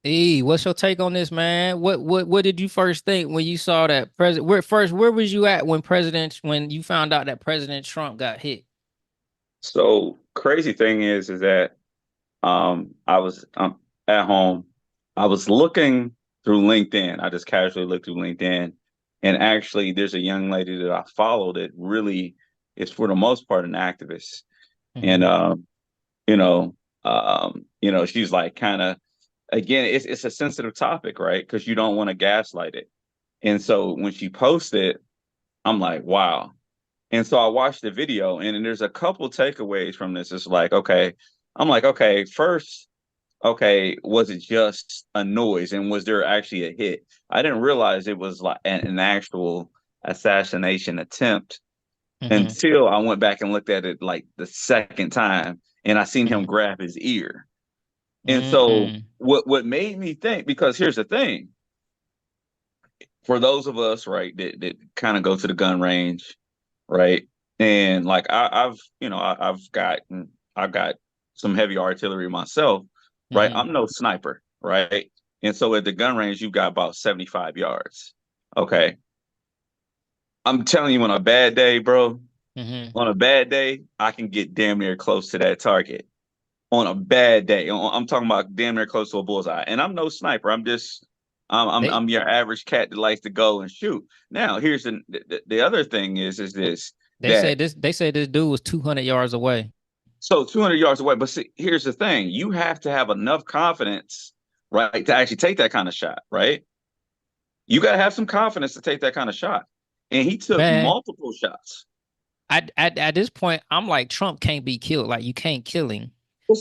E, what's your take on this, man? What did you first think when you saw that president? Where was you at when you found out that President Trump got hit? So crazy thing is that I was at home. I was looking through LinkedIn. I just casually looked through LinkedIn, and actually, there's a young lady that I follow that really is for the most part an activist, and Hmm. you know, she's like kind of again, it's a sensitive topic, right? Because you don't want to gaslight it, and so when she posted, I'm like, wow. And so I watched the video, and then there's a couple takeaways from this. It's like, okay, I'm like, okay, first, okay, was it just a noise, and was there actually a hit? I didn't realize it was like an actual assassination attempt Hmm. until I went back and looked at it like the second time, and I seen him Hmm. grab his ear. And so Hmm. what made me think, because here's the thing, for those of us, right, that kind of go to the gun range, right? And like I've got some heavy artillery myself, right? Hmm. I'm no sniper, right? And so at the gun range, you've got about 75 yards. Okay. I'm telling you, on a bad day, bro, Hmm. on a bad day, I can get damn near close to that target. On a bad day, I'm talking about damn near close to a bullseye. And I'm no sniper. I'm just They I'm your average cat that likes to go and shoot. Now, here's the other thing is this they that said this dude was 200 yards away. so 200 yards away. But see, here's the thing: you have to have enough confidence, right, to actually take that kind of shot, right? You got to have some confidence to take that kind of shot. And he took Man, multiple shots. at this point, I'm like Trump can't be killed. Like you can't kill him.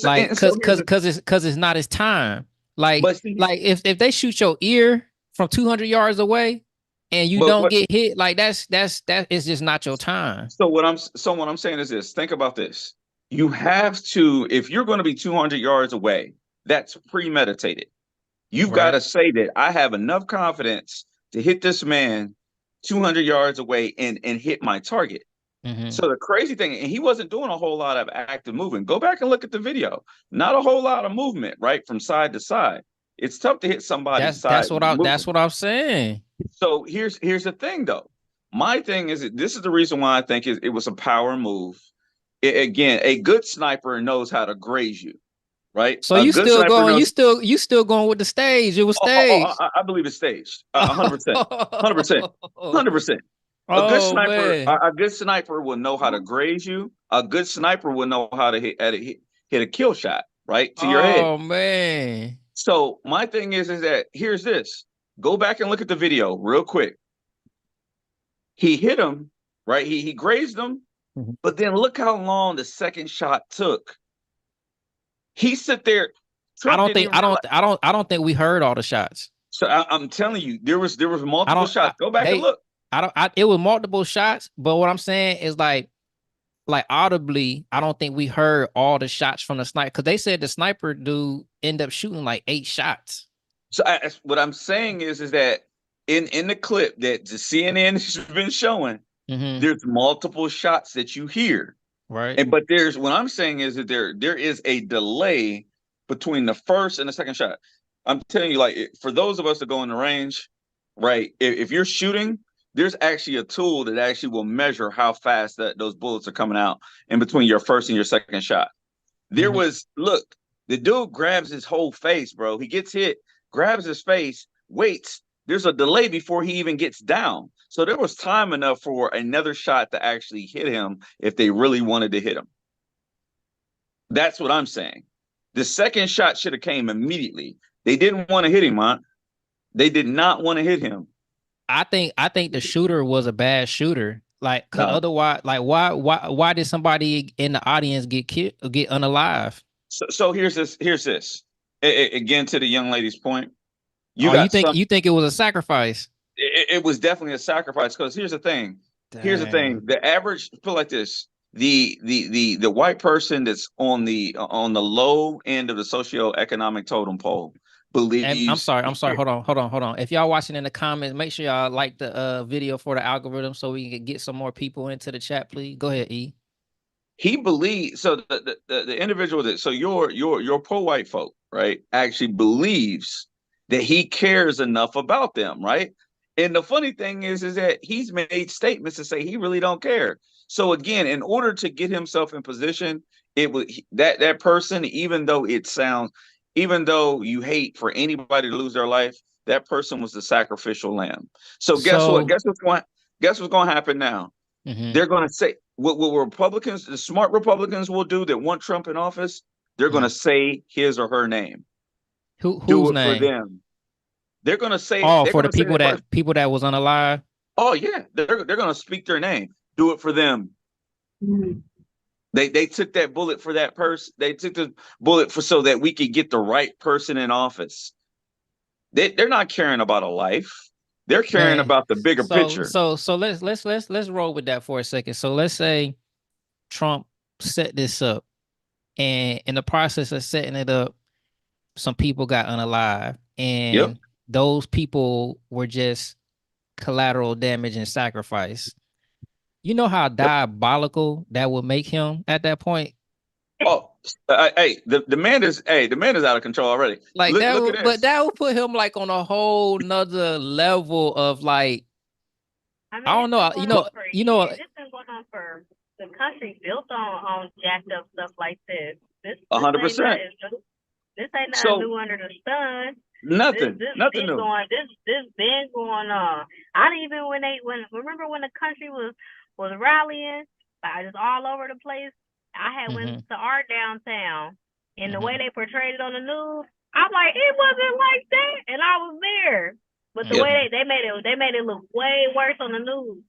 Like And so here's the, cause it's not his time. but see, Like if they shoot your ear from 200 yards away and you but don't what? get hit, like that is just not your time. What I'm saying is this: think about this. You have to, if you're going to be 200 yards away, that's premeditated. You've got Right. to say that I have enough confidence to hit this man 200 yards away and hit my target. Hmm. So the crazy thing, and he wasn't doing a whole lot of active movement. Go back and look at the video. Not a whole lot of movement, right, from side to side. It's tough to hit somebody's side That's moving. what I'm saying. So here's the thing, though. My thing is that this is the reason why I think it was a power move. Again, a good sniper knows how to graze you, right? So A you good still sniper going, knows. you still going with the stage. It was Oh, staged. I believe it's staged. 100%, 100%, 100%. Oh man. A good sniper will know how to graze you. A good sniper will know how to hit a kill shot right to your head. Oh man. So my thing is that here's this. Go back and look at the video real quick. He hit him, right? He grazed him, but then look how long the second shot took. He sit there. Trump didn't even realize. I don't think we heard all the shots. So I'm telling you, there was I multiple don't shots. I, Go back and they look. I don't I it was multiple shots, but what I'm saying is like audibly, I don't think we heard all the shots from the sniper because they said the sniper dude ended up shooting like 8 shots. So what I'm saying is that in the clip that the CNN has been showing, Hmm. there's multiple shots that you hear, Right. and but there's what I'm saying is that there is a delay between the first and the second shot. I'm telling you, like for those of us that go in the range, right? If you're shooting, there's actually a tool that actually will measure how fast that those bullets are coming out in between your first and your second shot. There Hmm. was look, the dude grabs his whole face, bro. He gets hit, grabs his face, waits. There's a delay before he even gets down. So there was time enough for another shot to actually hit him if they really wanted to hit him. That's what I'm saying. The second shot should have came immediately. They didn't want to hit him, huh? They did not want to hit him. I think the shooter was a bad shooter. Like, cause No. otherwise, like, why did somebody in the audience get killed, get unalive? So here's this. Here's this. Again, to the young lady's point, you Oh, got some. you think it was a sacrifice? It was definitely a sacrifice because here's the thing. Here's the thing. Dang. The average put like this. The white person that's on the low end of the socioeconomic totem pole And believes. I'm sorry. Hold on. If y'all watching in the comments, make sure y'all like the video for the algorithm so we can get some more people into the chat, please. Go ahead, E. He believes so the individual that so your poor white folk. right, actually believes that he cares enough about them, right? And the funny thing is that he's made statements to say he really don't care. So again, in order to get himself in position, it was that person, even though you hate for anybody to lose their life, that person was the sacrificial lamb. So guess what? So, Guess what's going to happen now? mhm, They're going to say what Republicans, the smart Republicans, will do that want Trump in office. They're going mhm. to say his or her name. Do Whose it for name? them. They're going to say Oh, they're for going the to say that person. people that was unalive. Oh yeah, they're going to speak their name. Do it for them. Mm-hmm. They took that bullet for that person. They took the bullet for so that we could get the right person in office. They're not caring about a life. They're caring Man. about the bigger picture. So let's roll with that for a second. So let's say Trump set this up, and in the process of setting it up, some people got unalive, Yep. and those people were just collateral damage and sacrifice. You know how Yep. diabolical that would make him at that point? Oh, hey, the man is out of control already. Like Look at but this. that would put him like on a whole nother level of like, I mean, I don't it's been know, going on for you know, years. It's been going on for the country built on jacked up stuff like this. This ain't 100%. nothing. This ain't nothing So new under the sun. nothing Been new. going. This been going on. I didn't even remember when the country was rallying, just all over the place. I had went mhm, to our downtown, and the way mhm, they portrayed it on the news, I'm like, it wasn't like that, and I was there. But the Yep. way mhm. they made it look way worse on the news.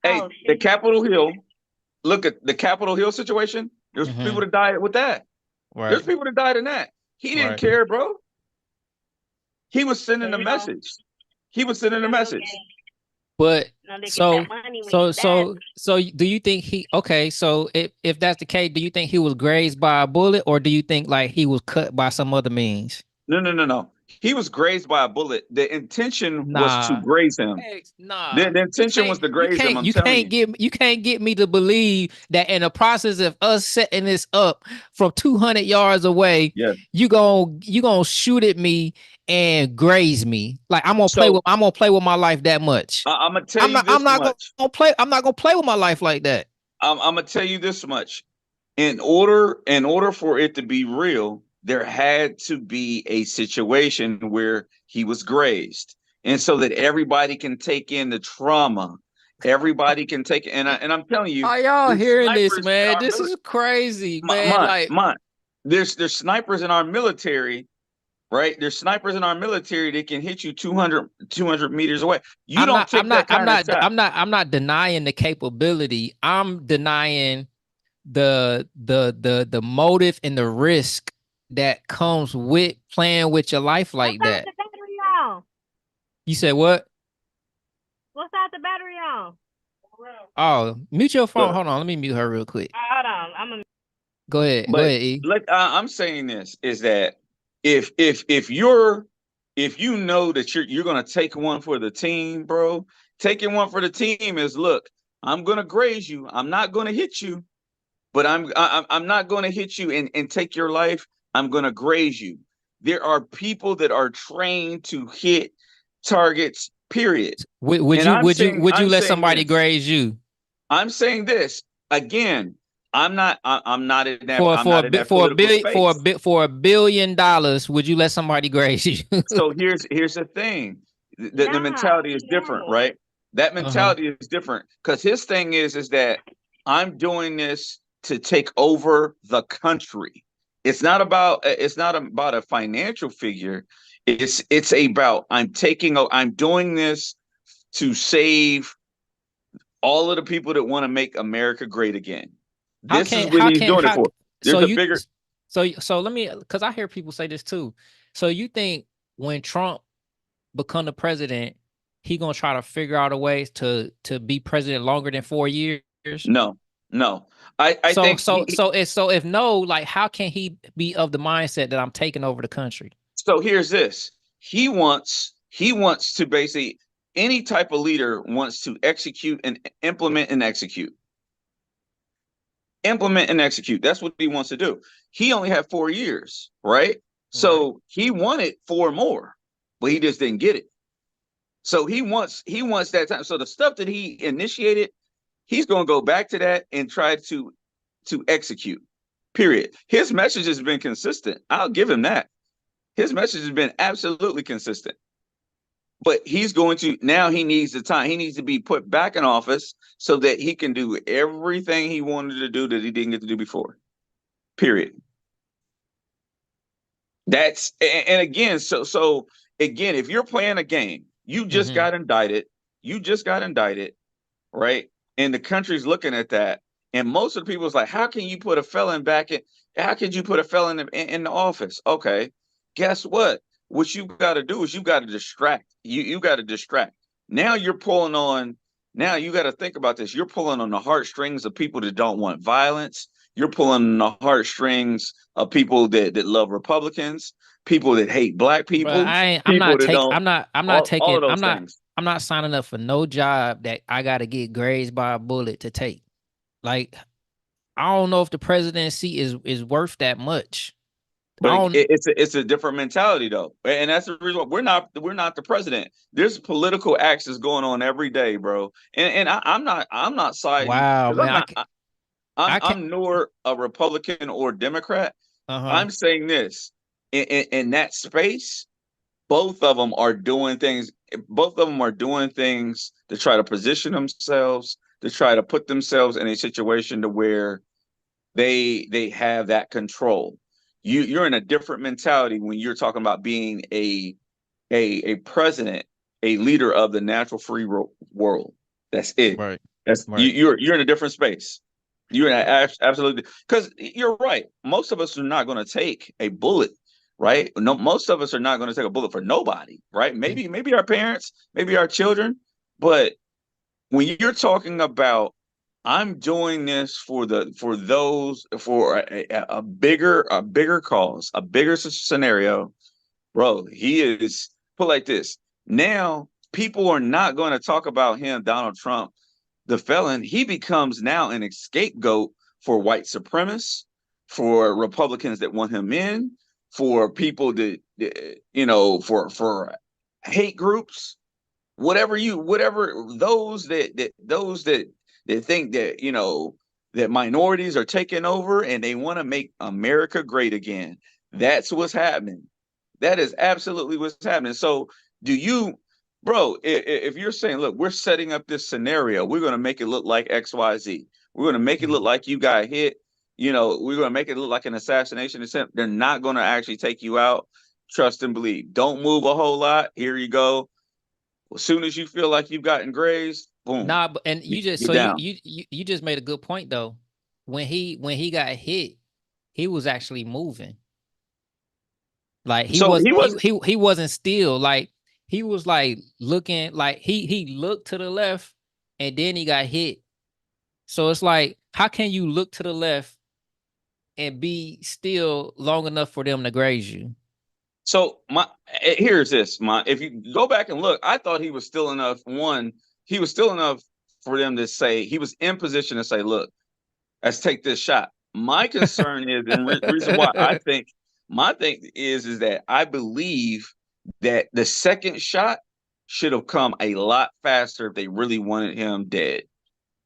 Hey, Oh the shit. Capitol Hill. Look at the Capitol Hill situation. There's people Mhm. that died with that. There's Right. people that died in that. He didn't Right. care, bro. He was sending a You know, message. He was sending a message. But they get that so money when you die. do you think he okay, so if that's the case, do you think he was grazed by a bullet, or do you think like he was cut by some other means? No. He was grazed by a bullet. The intention was to Nah. graze him. Nah. The intention was to graze him. I'm telling you. You can't get me to believe that in the process of us setting this up from 200 yards away, Yeah. you gonna shoot at me and graze me. Like So I'm gonna play with my life that much. I'm gonna tell you I'm this not much. I'm not gonna play with my life like that. I'm gonna tell you this much. In order for it to be real, there had to be a situation where he was grazed, and so that everybody can take in the trauma. Everybody can take it, and I'm telling you, Are y'all there's hearing this, snipers in man? our This is military. crazy, man. Like, There's snipers in our military, right? There's snipers in our military that can hit you 200 meters away. You don't take that kind of shot. I'm not denying the capability. I'm denying the motive and the risk that comes with playing with your life What's like out that. the battery on? You said what? What's out the battery on? Oh, mute your phone. Look, Hold on, let me mute her real quick. Hold on. I'm a Go but ahead, E. look, I'm saying this is that if you know that you're gonna take one for the team, bro, taking one for the team is look, I'm gonna graze you. I'm not gonna hit you, but I'm not gonna hit you and take your life. I'm gonna graze you. There are people that are trained to hit targets, period. And Would you I'm let saying somebody this. graze you I'm saying this again. I'm not in that. I'm not in that for a political billion space. for $1 billion? Would you let somebody graze you? So here's the thing. The nah. mentality is different, No. right? That Uh-huh. mentality is different because his thing is that I'm doing this to take over the country. It's not about a financial figure. It's about I'm doing this to save all of the people that want to make America great again. This is what he's doing it How for. so There's a you bigger so let me, because I hear people say this too. So you think when Trump become the president, he gonna try to figure out a way to be president longer than 4 years? no, no. I think So if no, like how can he be of the mindset that I'm taking over the country? so here's this. He wants to basically any type of leader wants to execute and implement and execute. Implement and execute. That's what he wants to do. He only had 4 years, right? So he wanted 4 more, but he just didn't get it. So he wants that time. So the stuff that he initiated, he's going to go back to that and try to execute. Period. His message has been consistent. I'll give him that. His message has been absolutely consistent. But he's going to, now he needs the time. He needs to be put back in office so that he can do everything he wanted to do that he didn't get to do before. Period. That's, and again, so again, if you're playing a game, you just got indicted, right? And the country's looking at that. And most of the people is like, how can you put a felon back in? How could you put a felon in the office? Okay, guess what? What you got to do is you got to distract. You got to distract. Now you're pulling on. Now you got to think about this. You're pulling on the heartstrings of people that don't want violence. You're pulling on the heartstrings of people that love Republicans, people that hate Black people. Bro, I'm not signing up for no job that I got to get grazed by a bullet to take. Like, I don't know if the presidency is worth that much. But it's a different mentality though, and that's the reason why we're not the president. There's political actions going on every day, bro. And I'm not siding. Wow, man, I'm nor a Republican or Democrat. I'm saying this in that space, both of them are doing things. Both of them are doing things to try to position themselves, to try to put themselves in a situation to where they have that control. You're in a different mentality when you're talking about being a president, a leader of the natural free world. That's it. Right. That's right. You're in a different space. You're in absolutely, because you're right. Most of us are not going to take a bullet, right? No, most of us are not going to take a bullet for nobody, right? Maybe our parents, maybe our children, but when you're talking about, I'm doing this for a bigger cause, a bigger scenario, bro. He is put like this. Now people are not going to talk about him, Donald Trump, the felon. He becomes now an scapegoat for white supremacists, for Republicans that want him in, for people that for hate groups, whatever those that think that that minorities are taking over and they want to make America great again. That's what's happening. That is absolutely what's happening. So bro, if you're saying, look, we're setting up this scenario, we're going to make it look like XYZ. We're going to make it look like you got hit. We're going to make it look like an assassination attempt. They're not going to actually take you out. Trust and believe. Don't move a whole lot. Here you go. As soon as you feel like you've gotten grazed, boom. Nah, but and you just you just made a good point though. When he got hit, he was actually moving. Like he wasn't still. Like he was like looking, like he looked to the left and then he got hit. So it's like, how can you look to the left and be still long enough for them to graze you? So here's this. If you go back and look, I thought he was still enough. He was still enough for them to say, he was in position to say, look, let's take this shot. My concern is, and reason why my thing is that I believe that the second shot should have come a lot faster if they really wanted him dead.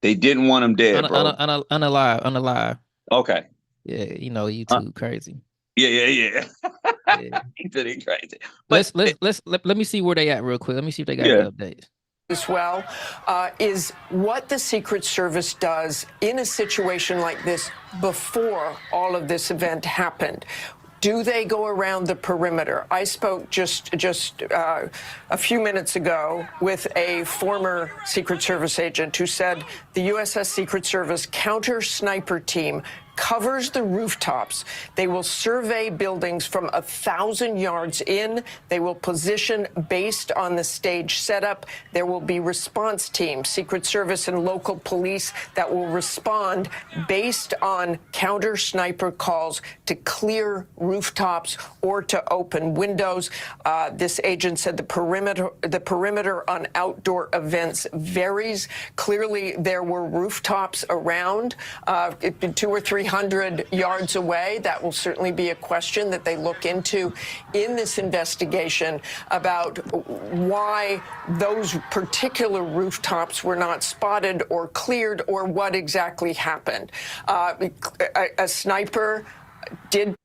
They didn't want him dead, bro. Unalive. Okay. Yeah, you too crazy. Yeah. He said he's crazy. But let me see where they at real quick. Let me see if they got any updates. As well, is what the Secret Service does in a situation like this before all of this event happened. Do they go around the perimeter? I spoke just a few minutes ago with a former Secret Service agent who said the USS Secret Service counter sniper team covers the rooftops. They will survey buildings from 1,000 yards in. They will position based on the stage setup. There will be response teams, Secret Service and local police that will respond based on counter sniper calls to clear rooftops or to open windows. This agent said the perimeter on outdoor events varies. Clearly, there were rooftops around, 200 or 300 300 yards away. That will certainly be a question that they look into in this investigation about why those particular rooftops were not spotted or cleared, or what exactly happened. A sniper did.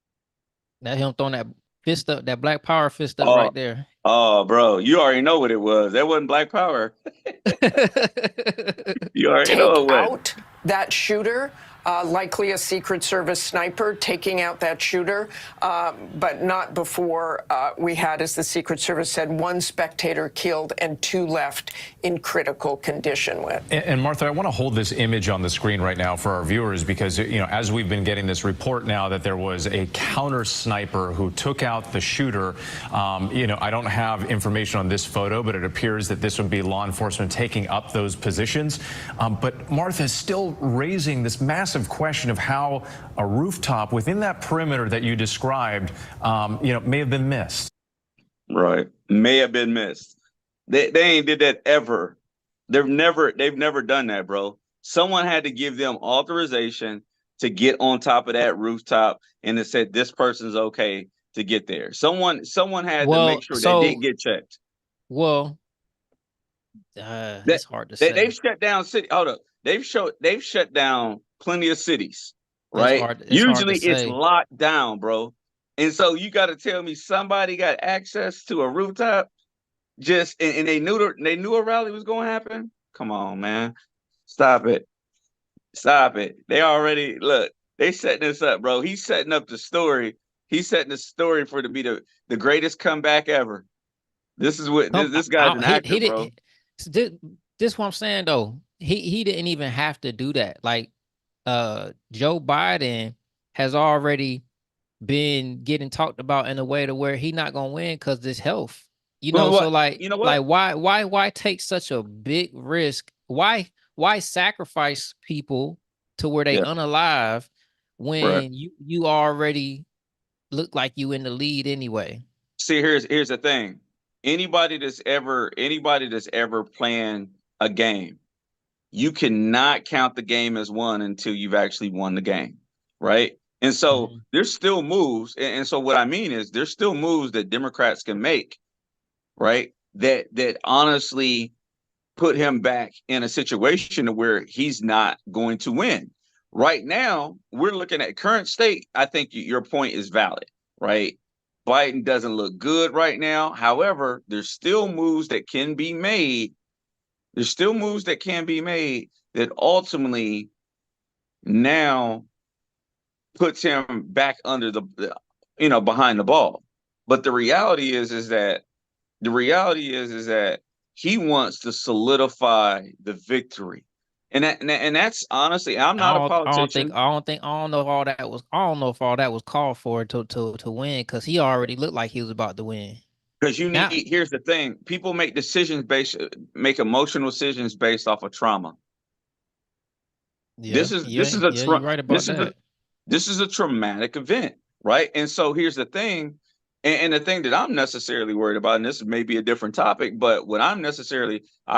Now him throwing that fist up, that black power fist up right there. Oh, bro, you already know what it was. That wasn't black power. You already know it out that shooter, likely a Secret Service sniper taking out that shooter, but not before we had, as the Secret Service said, 1 spectator killed and 2 left in critical condition. And Martha, I want to hold this image on the screen right now for our viewers, because, you know, as we've been getting this report now that there was a counter sniper who took out the shooter, you know, I don't have information on this photo, but it appears that this would be law enforcement taking up those positions. But Martha is still raising this massive question of how a rooftop within that perimeter that you described, you know, may have been missed. Right. May have been missed. They ain't did that ever. They've never done that, bro. Someone had to give them authorization to get on top of that rooftop, and it said this person's okay to get there. Someone had to make sure they didn't get checked. Well, that's hard to say. They've shut down city. Hold up. They've shut down plenty of cities, right? Usually it's locked down, bro. And so you got to tell me somebody got access to a rooftop just and they knew a rally was going to happen. Come on, man. Stop it. They already they setting this up, bro. He's setting up the story. He's setting the story for it to be the greatest comeback ever. This is what this guy's an actor, bro. This what I'm saying though. He didn't even have to do that. Like Joe Biden has already been getting talked about in a way to where he not gonna win because this health. You know, so like, you know what? Like why take such a big risk? Why sacrifice people to where they unalive when you already look like you in the lead anyway? See, here's the thing. Anybody that's ever playing a game, you cannot count the game as won until you've actually won the game, right? And so there's still moves. And so what I mean is there's still moves that Democrats can make, right? That honestly put him back in a situation where he's not going to win. Right now, we're looking at current state. I think your point is valid, right? Biden doesn't look good right now. However, there's still moves that can be made. There's still moves that can be made that ultimately now puts him back under behind the ball. But the reality is that he wants to solidify the victory. And that's honestly, I'm not a politician. I don't know if all that was called for to win, because he already looked like he was about to win. Because here's the thing: people make emotional decisions based off of trauma. This is a traumatic event, right? And so here's the thing, and the thing that I'm necessarily worried about, and this may be a different topic, but what I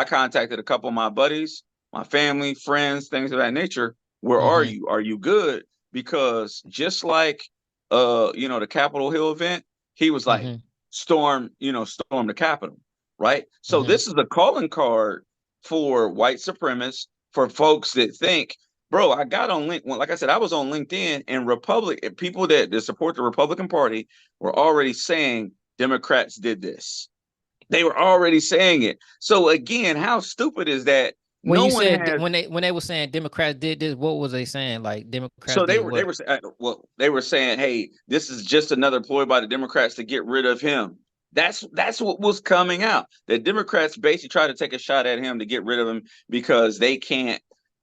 contacted a couple of my buddies, my family, friends, things of that nature. Where are you? Are you good? Because just like the Capitol Hill event, he was like, storm the Capitol, right? So this is a calling card for white supremacists, for folks that think, bro, I got on LinkedIn. Like I said, I was on LinkedIn, and people that support the Republican Party were already saying Democrats did this. They were already saying it. So again, how stupid is that? When they were saying Democrats did this, what was they saying? Like Democrats? So they were saying, hey, this is just another ploy by the Democrats to get rid of him. That's what was coming out. The Democrats basically try to take a shot at him to get rid of him because they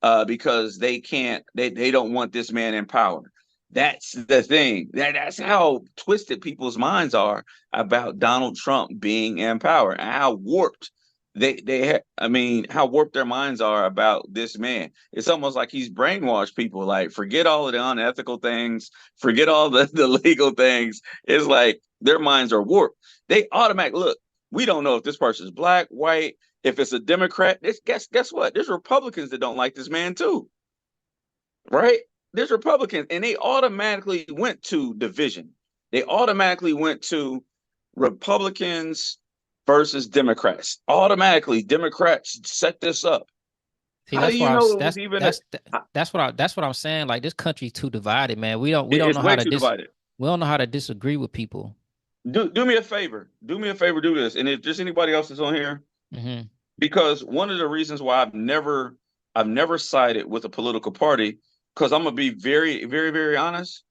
don't want this man in power. That's the thing. That's how twisted people's minds are about Donald Trump being in power, and how warped how warped their minds are about this man. It's almost like he's brainwashed people. Like, forget all of the unethical things, forget all the legal things. It's like their minds are warped. They automatically look. We don't know if this person is black, white, if it's a Democrat. Guess what? There's Republicans that don't like this man too, right? there's Republicans, and they automatically went to division. They automatically went to Republicans versus Democrats. Automatically, Democrats set this up. See, that's what I'm saying. Like, this country's too divided, man. We don't know how to we don't know how to disagree with people. Do me a favor. Do me a favor. Do this. And if there's anybody else that's on here, because one of the reasons why I've never sided with a political party, because I'm gonna be very, very, very honest.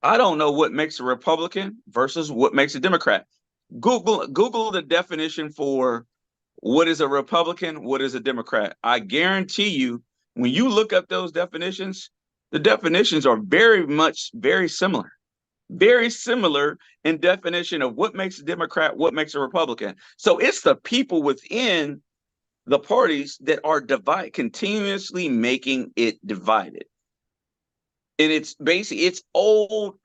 I don't know what makes a Republican versus what makes a Democrat. Google the definition for what is a Republican, what is a Democrat. I guarantee you, when you look up those definitions, the definitions are very similar. Very similar in definition of what makes a Democrat, what makes a Republican. So it's the people within the parties that are continuously making it divided. And it's basically, it's old,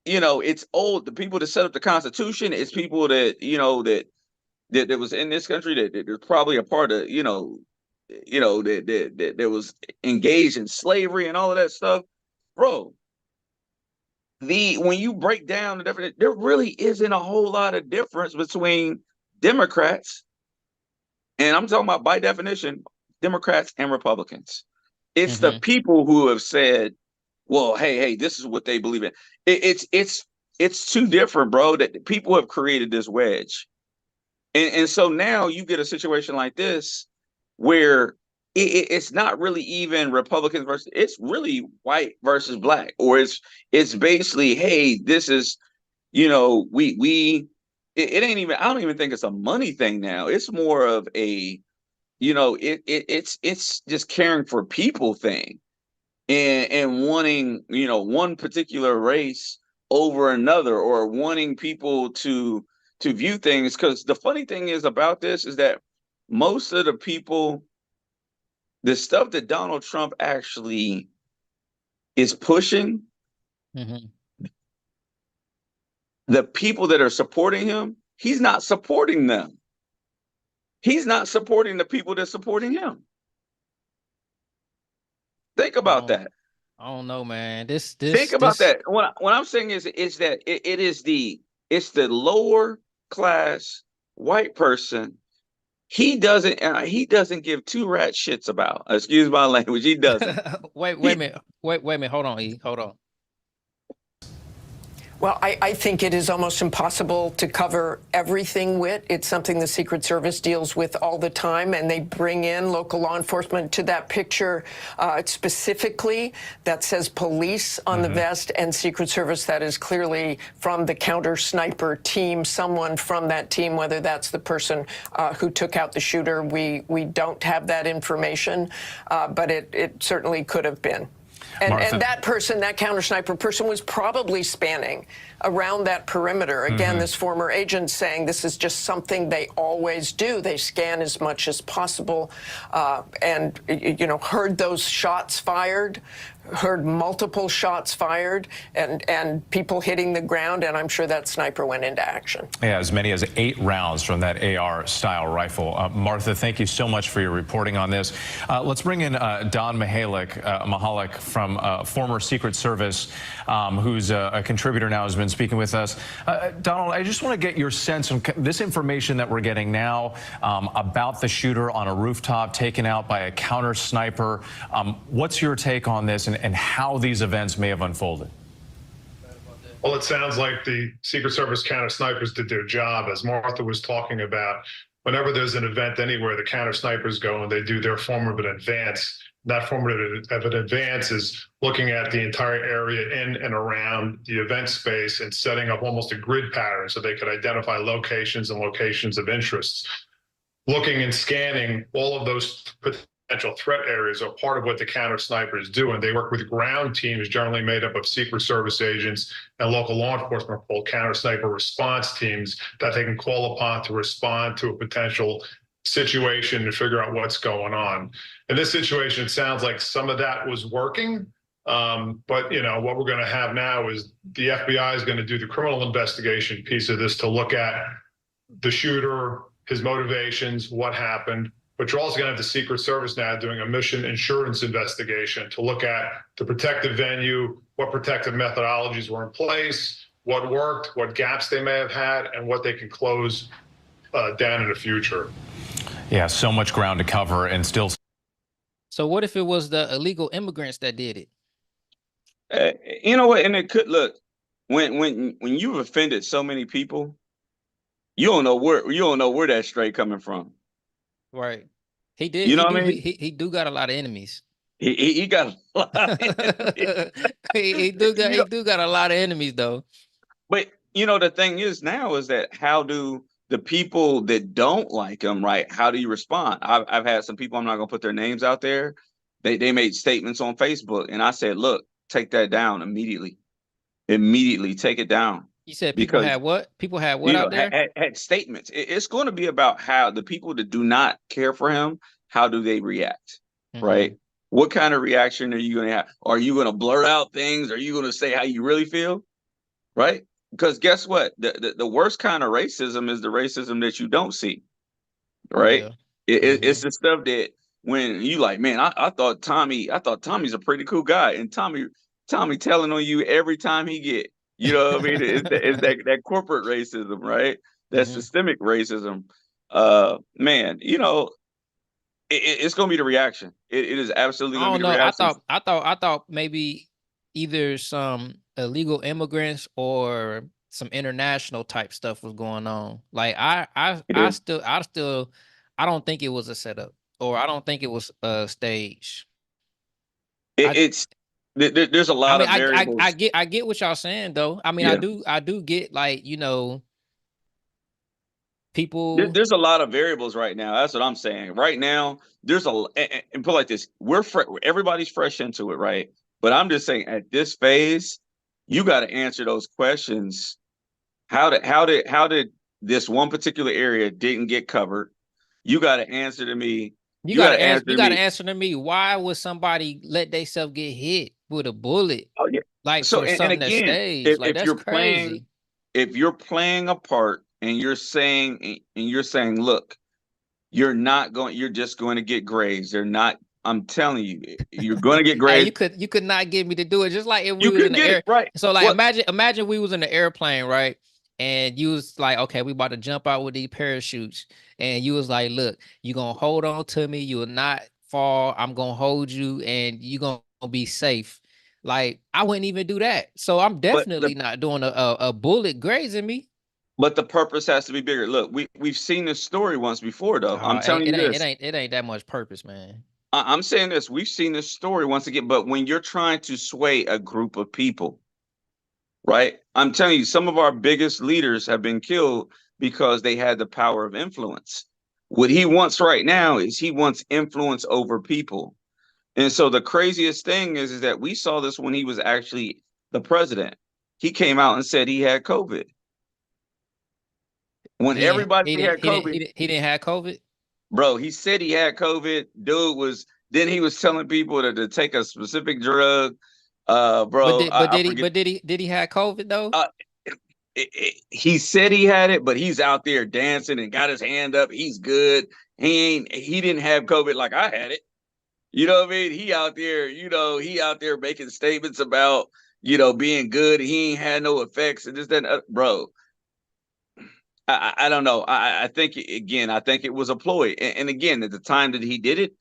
it's old. The people that set up the Constitution, it's people that, that was in this country that was probably a part of, that was engaged in slavery and all of that stuff. Bro, when you break down the definition, there really isn't a whole lot of difference between Democrats, and I'm talking about by definition, Democrats and Republicans. It's the people who have said, well, hey, this is what they believe in. It's too different, bro, that people have created this wedge. And so now you get a situation like this where it's not really even Republicans versus, it's really white versus black, or it's basically, hey, this is, it ain't even, I don't even think it's a money thing now. It's more of a, it's just caring for people thing, and wanting, one particular race over another, or wanting people to view things. Because the funny thing is about this is that most of the people, the stuff that Donald Trump actually is pushing, the people that are supporting him, he's not supporting them. He's not supporting the people that's supporting him. Think about that. I don't know, man. Think about that. What I'm saying is that it's the lower class white person. He doesn't give two rat shits about. Excuse my language. He doesn't. Wait a minute. Hold on, E. Hold on. Well, I think it is almost impossible to cover everything, Whit. It's something the Secret Service deals with all the time, and they bring in local law enforcement to that picture specifically that says police on the vest, and Secret Service that is clearly from the counter sniper team, someone from that team, whether that's the person who took out the shooter. We don't have that information, but it certainly could have been. And that person, that counter sniper person, was probably spanning around that perimeter. Again, this former agent saying this is just something they always do. They scan as much as possible, and heard those shots fired, heard multiple shots fired, and people hitting the ground, and I'm sure that sniper went into action. Yeah, as many as 8 rounds from that AR-style rifle. Martha, thank you so much for your reporting on this. Let's bring in Don Mahalik from former Secret Service, who's a contributor now, has been speaking with us. Donald, I just want to get your sense of this information that we're getting now about the shooter on a rooftop taken out by a counter sniper. What's your take on this, and how these events may have unfolded? Well, it sounds like the Secret Service counter snipers did their job. As Martha was talking about, whenever there's an event anywhere, the counter snipers go and they do their form of an advance. That form of an advance is looking at the entire area in and around the event space and setting up almost a grid pattern so they could identify locations and locations of interest. Looking and scanning all of those potential threat areas are part of what the counter snipers do, and they work with ground teams generally made up of Secret Service agents and local law enforcement called counter sniper response teams that they can call upon to respond to a potential situation and figure out what's going on. In this situation, it sounds like some of that was working, but what we're going to have now is the FBI is going to do the criminal investigation piece of this to look at the shooter, his motivations, what happened. but you're also going to have the Secret Service now doing a mission insurance investigation to look at the protective venue, what protective methodologies were in place, what worked, what gaps they may have had, and what they can close down in the future. Yeah, so much ground to cover and still. So what if it was the illegal immigrants that did it? You know what? And it could look when you've offended so many people, you don't know where that straight coming from. Right. He did. You know what I mean? He do got a lot of enemies. He got a lot of enemies. he do got a lot of enemies though. But you know, the thing is now is that how do the people that don't like him, right? How do you respond? I've had some people, I'm not gonna put their names out there. They made statements on Facebook, and I said, look, take that down immediately. Immediately take it down. You said people had what? People had what out there? Had statements. It's going to be about how the people that do not care for him, how do they react, right? What kind of reaction are you going to have? Are you going to blurt out things? Are you going to say how you really feel, right? Because guess what? The worst kind of racism is the racism that you don't see, right? Yeah. It's the stuff that when you like, man, I thought Tommy's a pretty cool guy, and Tommy telling on you every time he get. You know what I mean? It's that corporate racism, right? That systemic racism. Man, you know, it's going to be the reaction. It is absolutely going to be the reaction. I thought maybe either some illegal immigrants or some international type stuff was going on. Like I don't think it was a setup, or I don't think it was a stage. There's a lot of variables. I get what y'all saying though. I mean, yeah. I do get, like, you know, people. There's a lot of variables right now. That's what I'm saying. Right now, there's and put like this: everybody's fresh into it, right? But I'm just saying, at this phase, you got to answer those questions. How did this one particular area didn't get covered? You got to answer to me. You got to answer to me. Why would somebody let themselves get hit with a bullet? Oh yeah, like so. And again, if you're playing a part and you're saying, look, you're just going to get grazed. They're not. I'm telling you, you're going to get grazed. Hey, you could not get me to do it. Just like if we was in the air, right? So like, imagine we was in the airplane, right? And you was like, okay, we about to jump out with these parachutes. And you was like, look, you going to hold on to me. You will not fall. I'm going to hold you and you going to be safe. Like, I wouldn't even do that. So I'm definitely not doing a bullet grazing me. But the purpose has to be bigger. Look, we've seen this story once before, though. I'm telling you this. It ain't that much purpose, man. I'm saying this. We've seen this story once again. But when you're trying to sway a group of people, right? I'm telling you, some of our biggest leaders have been killed because they had the power of influence. What he wants right now is he wants influence over people. And so the craziest thing is that we saw this when he was actually the president. He came out and said he had COVID. When everybody had COVID. He didn't have COVID? Bro, he said he had COVID. Then he was telling people to take a specific drug. Bro, did he have COVID though? He said he had it, but he's out there dancing and got his hand up. He's good. He didn't have COVID like I had it. You know what I mean? He out there making statements about, being good. He ain't had no effects and this, that, bro. I don't know. I think it was a ploy. And again, at the time that he did it,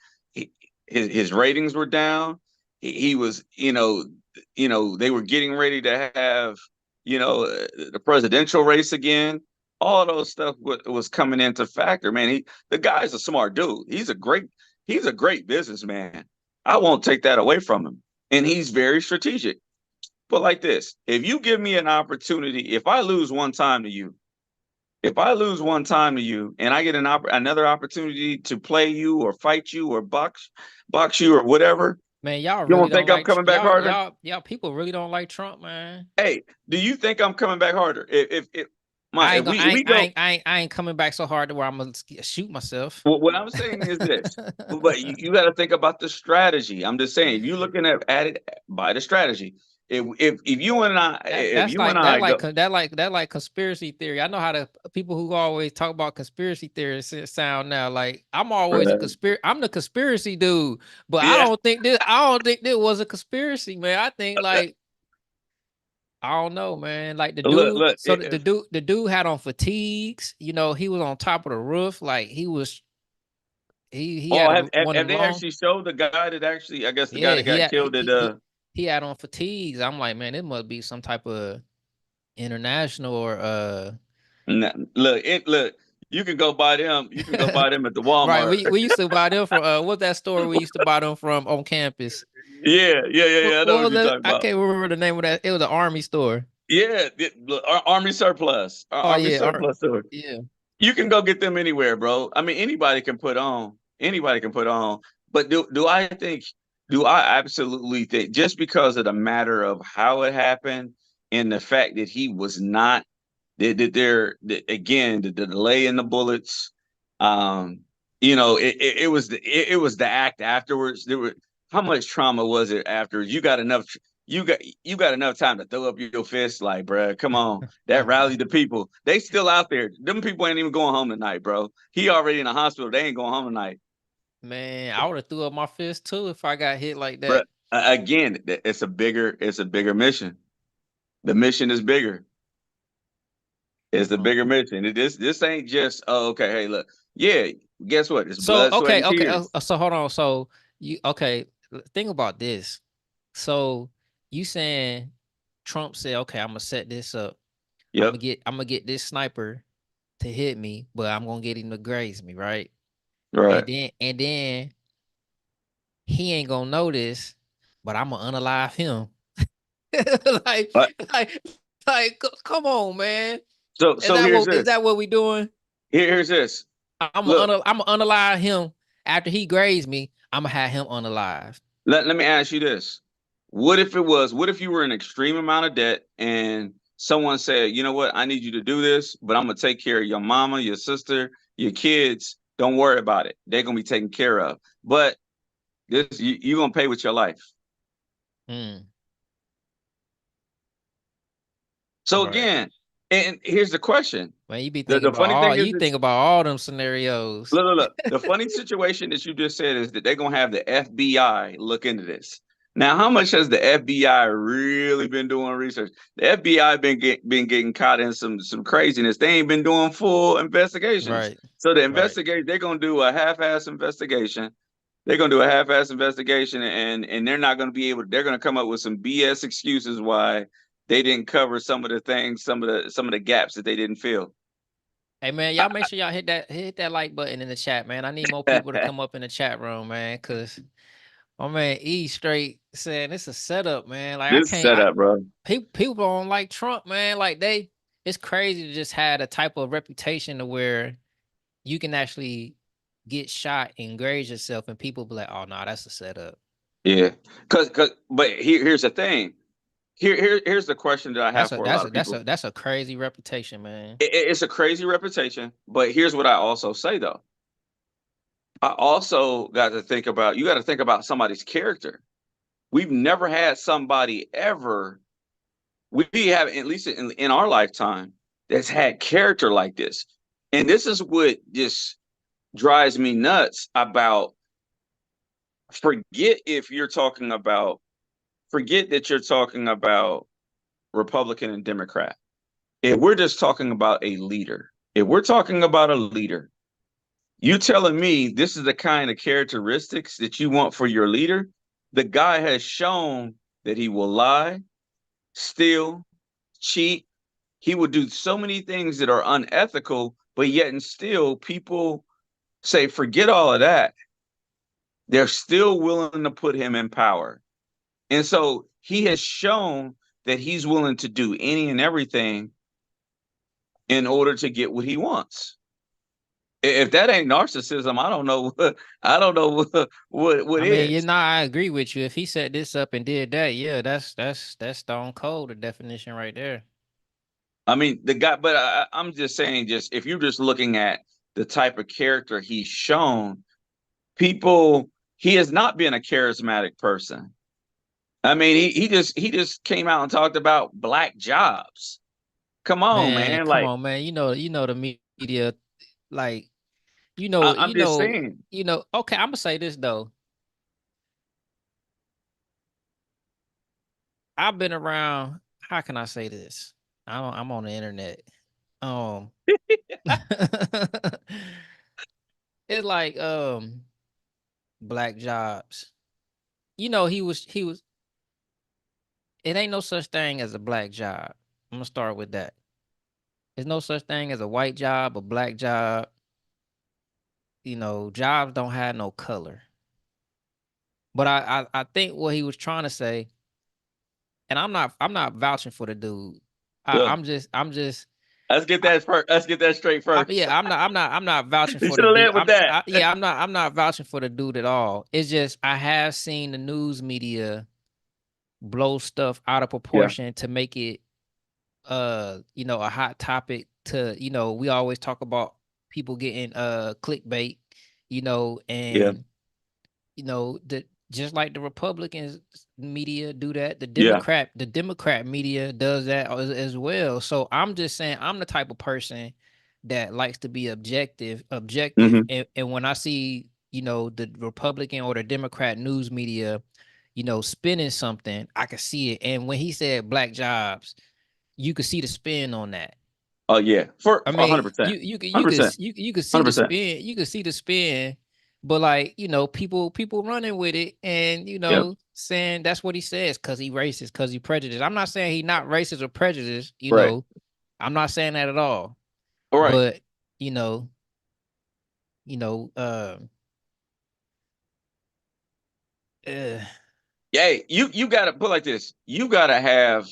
his ratings were down. He was, they were getting ready to have, the presidential race again. All those stuff was coming into factor, man. The guy's a smart dude. He's a great businessman. I won't take that away from him. And he's very strategic. But like this, if you give me an opportunity, if I lose one time to you, and I get another opportunity to play you or fight you or box you or whatever, man, y'all really don't think I'm coming back harder? Y'all people really don't like Trump, man. Hey, do you think I'm coming back harder? I ain't coming back so hard to where I'm gonna shoot myself. Well, what I'm saying is this, but you got to think about the strategy. I'm just saying, if you're looking at it by the strategy, if you and I, if you and I go, that like conspiracy theory. I know how the people who always talk about conspiracy theories sound now. Like I'm always I'm the conspiracy dude, but I don't think this was a conspiracy, man. I think like I don't know, man. Like the dude, the dude had on fatigues. You know, he was on top of the roof, like he was. He had have they actually showed the guy that actually? I guess the guy that got killed at he had on fatigues. I'm like, man, it must be some type of international or look. You can go buy them. You can go buy them at the Walmart. Right. We used to buy them from what's that store we used to buy them from on campus? Yeah. I know what you're talking about. I can't remember the name of that. It was an Army store. Yeah, Army surplus. Army surplus store. Yeah. You can go get them anywhere, bro. I mean, anybody can put on. Anybody can put on. But do I absolutely think just because of the matter of how it happened and the fact that he was not again the delay in the bullets, you know, it was the act afterwards. How much trauma was it afterwards? You got enough time to throw up your fist, like, bro, come on. That rallied the people. They still out there. Them people ain't even going home tonight, bro. He already in the hospital. They ain't going home tonight. Man, I would have threw up my fist too if I got hit like that. But again, it's a bigger mission. The mission is bigger. It's a bigger mission. This ain't just okay. Hey, look, yeah. Guess what? It's blood, sweat, and tears. So hold on. So you think about this. So you saying Trump said, okay, I'm gonna set this up. Yep. I'm gonna get this sniper to hit me, but I'm gonna get him to graze me, right? Right. And then he ain't gonna notice, but I'm gonna unalive him. like, come on, man. So is that what we doing? Here's this. I'm gonna unalive him after he grazed me. I'm gonna have him unalive. Let me ask you this. What if you were in extreme amount of debt and someone said, you know what, I need you to do this, but I'm gonna take care of your mama, your sister, your kids. Don't worry about it. They're gonna be taken care of. But this you're gonna pay with your life. So again, and here's the question. Man, you be thinking think about all them scenarios. Look. The funny situation that you just said is that they're gonna have the FBI look into this. Now, how much has the FBI really been doing research? The FBI been getting caught in some craziness. They ain't been doing full investigations. Right. So the they're gonna do a half-ass investigation. They're gonna do a half-ass investigation, and they're not gonna be able. They're gonna come up with some BS excuses why they didn't cover some of the things, some of the gaps that they didn't fill. Hey man, y'all make sure y'all hit that like button in the chat, man. I need more people to come up in the chat room, man, because my man E straight saying it's a setup, man. Like this setup, bro. People don't like Trump, man. Like it's crazy to just have a type of reputation to where you can actually get shot and graze yourself, and people be like, "Oh no, that's a setup." Yeah, but here's the thing. Here's the question that I have for a lot of people. That's a crazy reputation, man. It's a crazy reputation, but here's what I also say though. I also got to think about, you got to think about somebody's character. We've never had somebody ever, we have, at least in our lifetime, that's had character like this. And this is what just drives me nuts about, forget that you're talking about Republican and Democrat. If we're just talking about a leader, you telling me this is the kind of characteristics that you want for your leader? The guy has shown that he will lie, steal, cheat. He will do so many things that are unethical, but yet and still people say, forget all of that. They're still willing to put him in power. And so he has shown that he's willing to do any and everything in order to get what he wants. If that ain't narcissism, I don't know what I is. mean, I agree with you. If he set this up and did that, yeah, that's stone cold, the definition right there. I mean, the guy, but I'm just saying, just if you're just looking at the type of character he's shown, he has not been a charismatic person. I mean, he just came out and talked about black jobs. Come on, man. Come Like, on, man. You know the media, like, I'm just saying. Okay, I'm gonna say this though. I've been around, how can I say this? I'm on the internet. It's like black jobs. He was it ain't no such thing as a black job. I'm gonna start with that. There's no such thing as a white job, a black job. Jobs don't have no color. But I think what he was trying to say, and I'm not vouching for the dude. I'm just Let's get that first. Let's get that straight first. I'm not vouching for You the should have dude. led with that. I'm not vouching for the dude at all. It's just I have seen the news media blow stuff out of proportion to make it a hot topic to, we always talk about people getting clickbait, and just like the Republicans media do that, the Democrat media does that as well. So I'm just saying, I'm the type of person that likes to be objective. And when I see, the Republican or the Democrat news media, spinning something, I can see it. And when he said black jobs, you could see the spin on that. Oh yeah, for 100%. You could see the spin. You could see the spin, but like people running with it, and saying that's what he says because he racist, because he prejudiced. I'm not saying he not racist or prejudiced. I'm not saying that at all. Right. But yeah, you gotta put like this. You gotta have.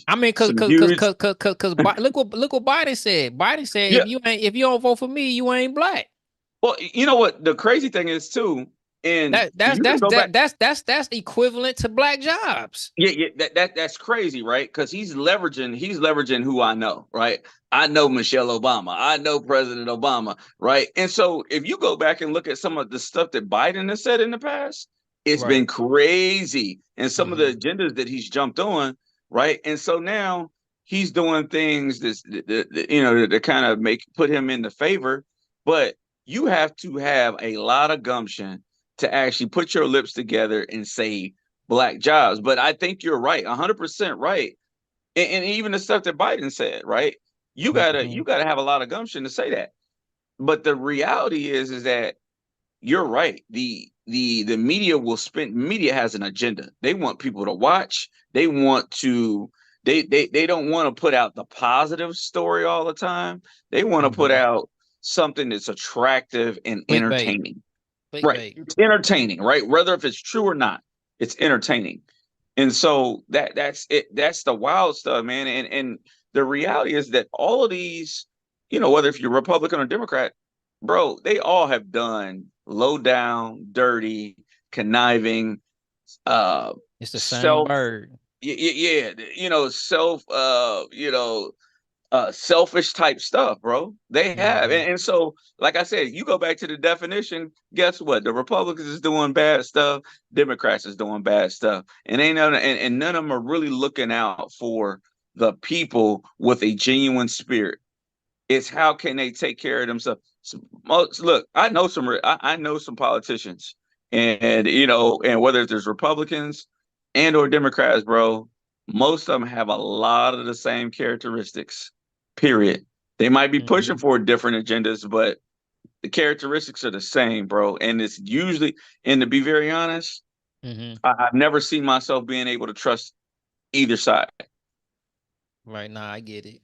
I mean, cause look what Biden said. Biden said if you don't vote for me, you ain't black. Well, you know what the crazy thing is too, and that's equivalent to black jobs. Yeah, that's crazy, right? Because he's leveraging who I know, right? I know Michelle Obama, I know President Obama, right? And so if you go back and look at some of the stuff that Biden has said in the past, it's been crazy, and some of the agendas that he's jumped on, right? And so now he's doing things that kind of put him in the favor, but you have to have a lot of gumption to actually put your lips together and say black jobs. But I think you're right, 100% right, and even the stuff that Biden said, right? You gotta have a lot of gumption to say that. But the reality is that you're right. The media media has an agenda. They want people to watch. They want to, they don't want to put out the positive story all the time. They want to put out something that's attractive and entertaining. Right. It's entertaining, right? Whether if it's true or not, it's entertaining. And so that's it. That's the wild stuff, man. And the reality is that all of these, whether if you're Republican or Democrat, bro, they all have done low down, dirty, conniving, it's the same bird. Selfish type stuff, bro. They have. And so, like I said, you go back to the definition, guess what? The Republicans is doing bad stuff, Democrats is doing bad stuff. And none of them are really looking out for the people with a genuine spirit. It's how can they take care of themselves? Look, I know some politicians, and whether there's Republicans and or Democrats, bro, most of them have a lot of the same characteristics. Period. They might be pushing for different agendas, but the characteristics are the same, bro. And it's usually, and to be very honest, I've never seen myself being able to trust either side. Right now, I get it.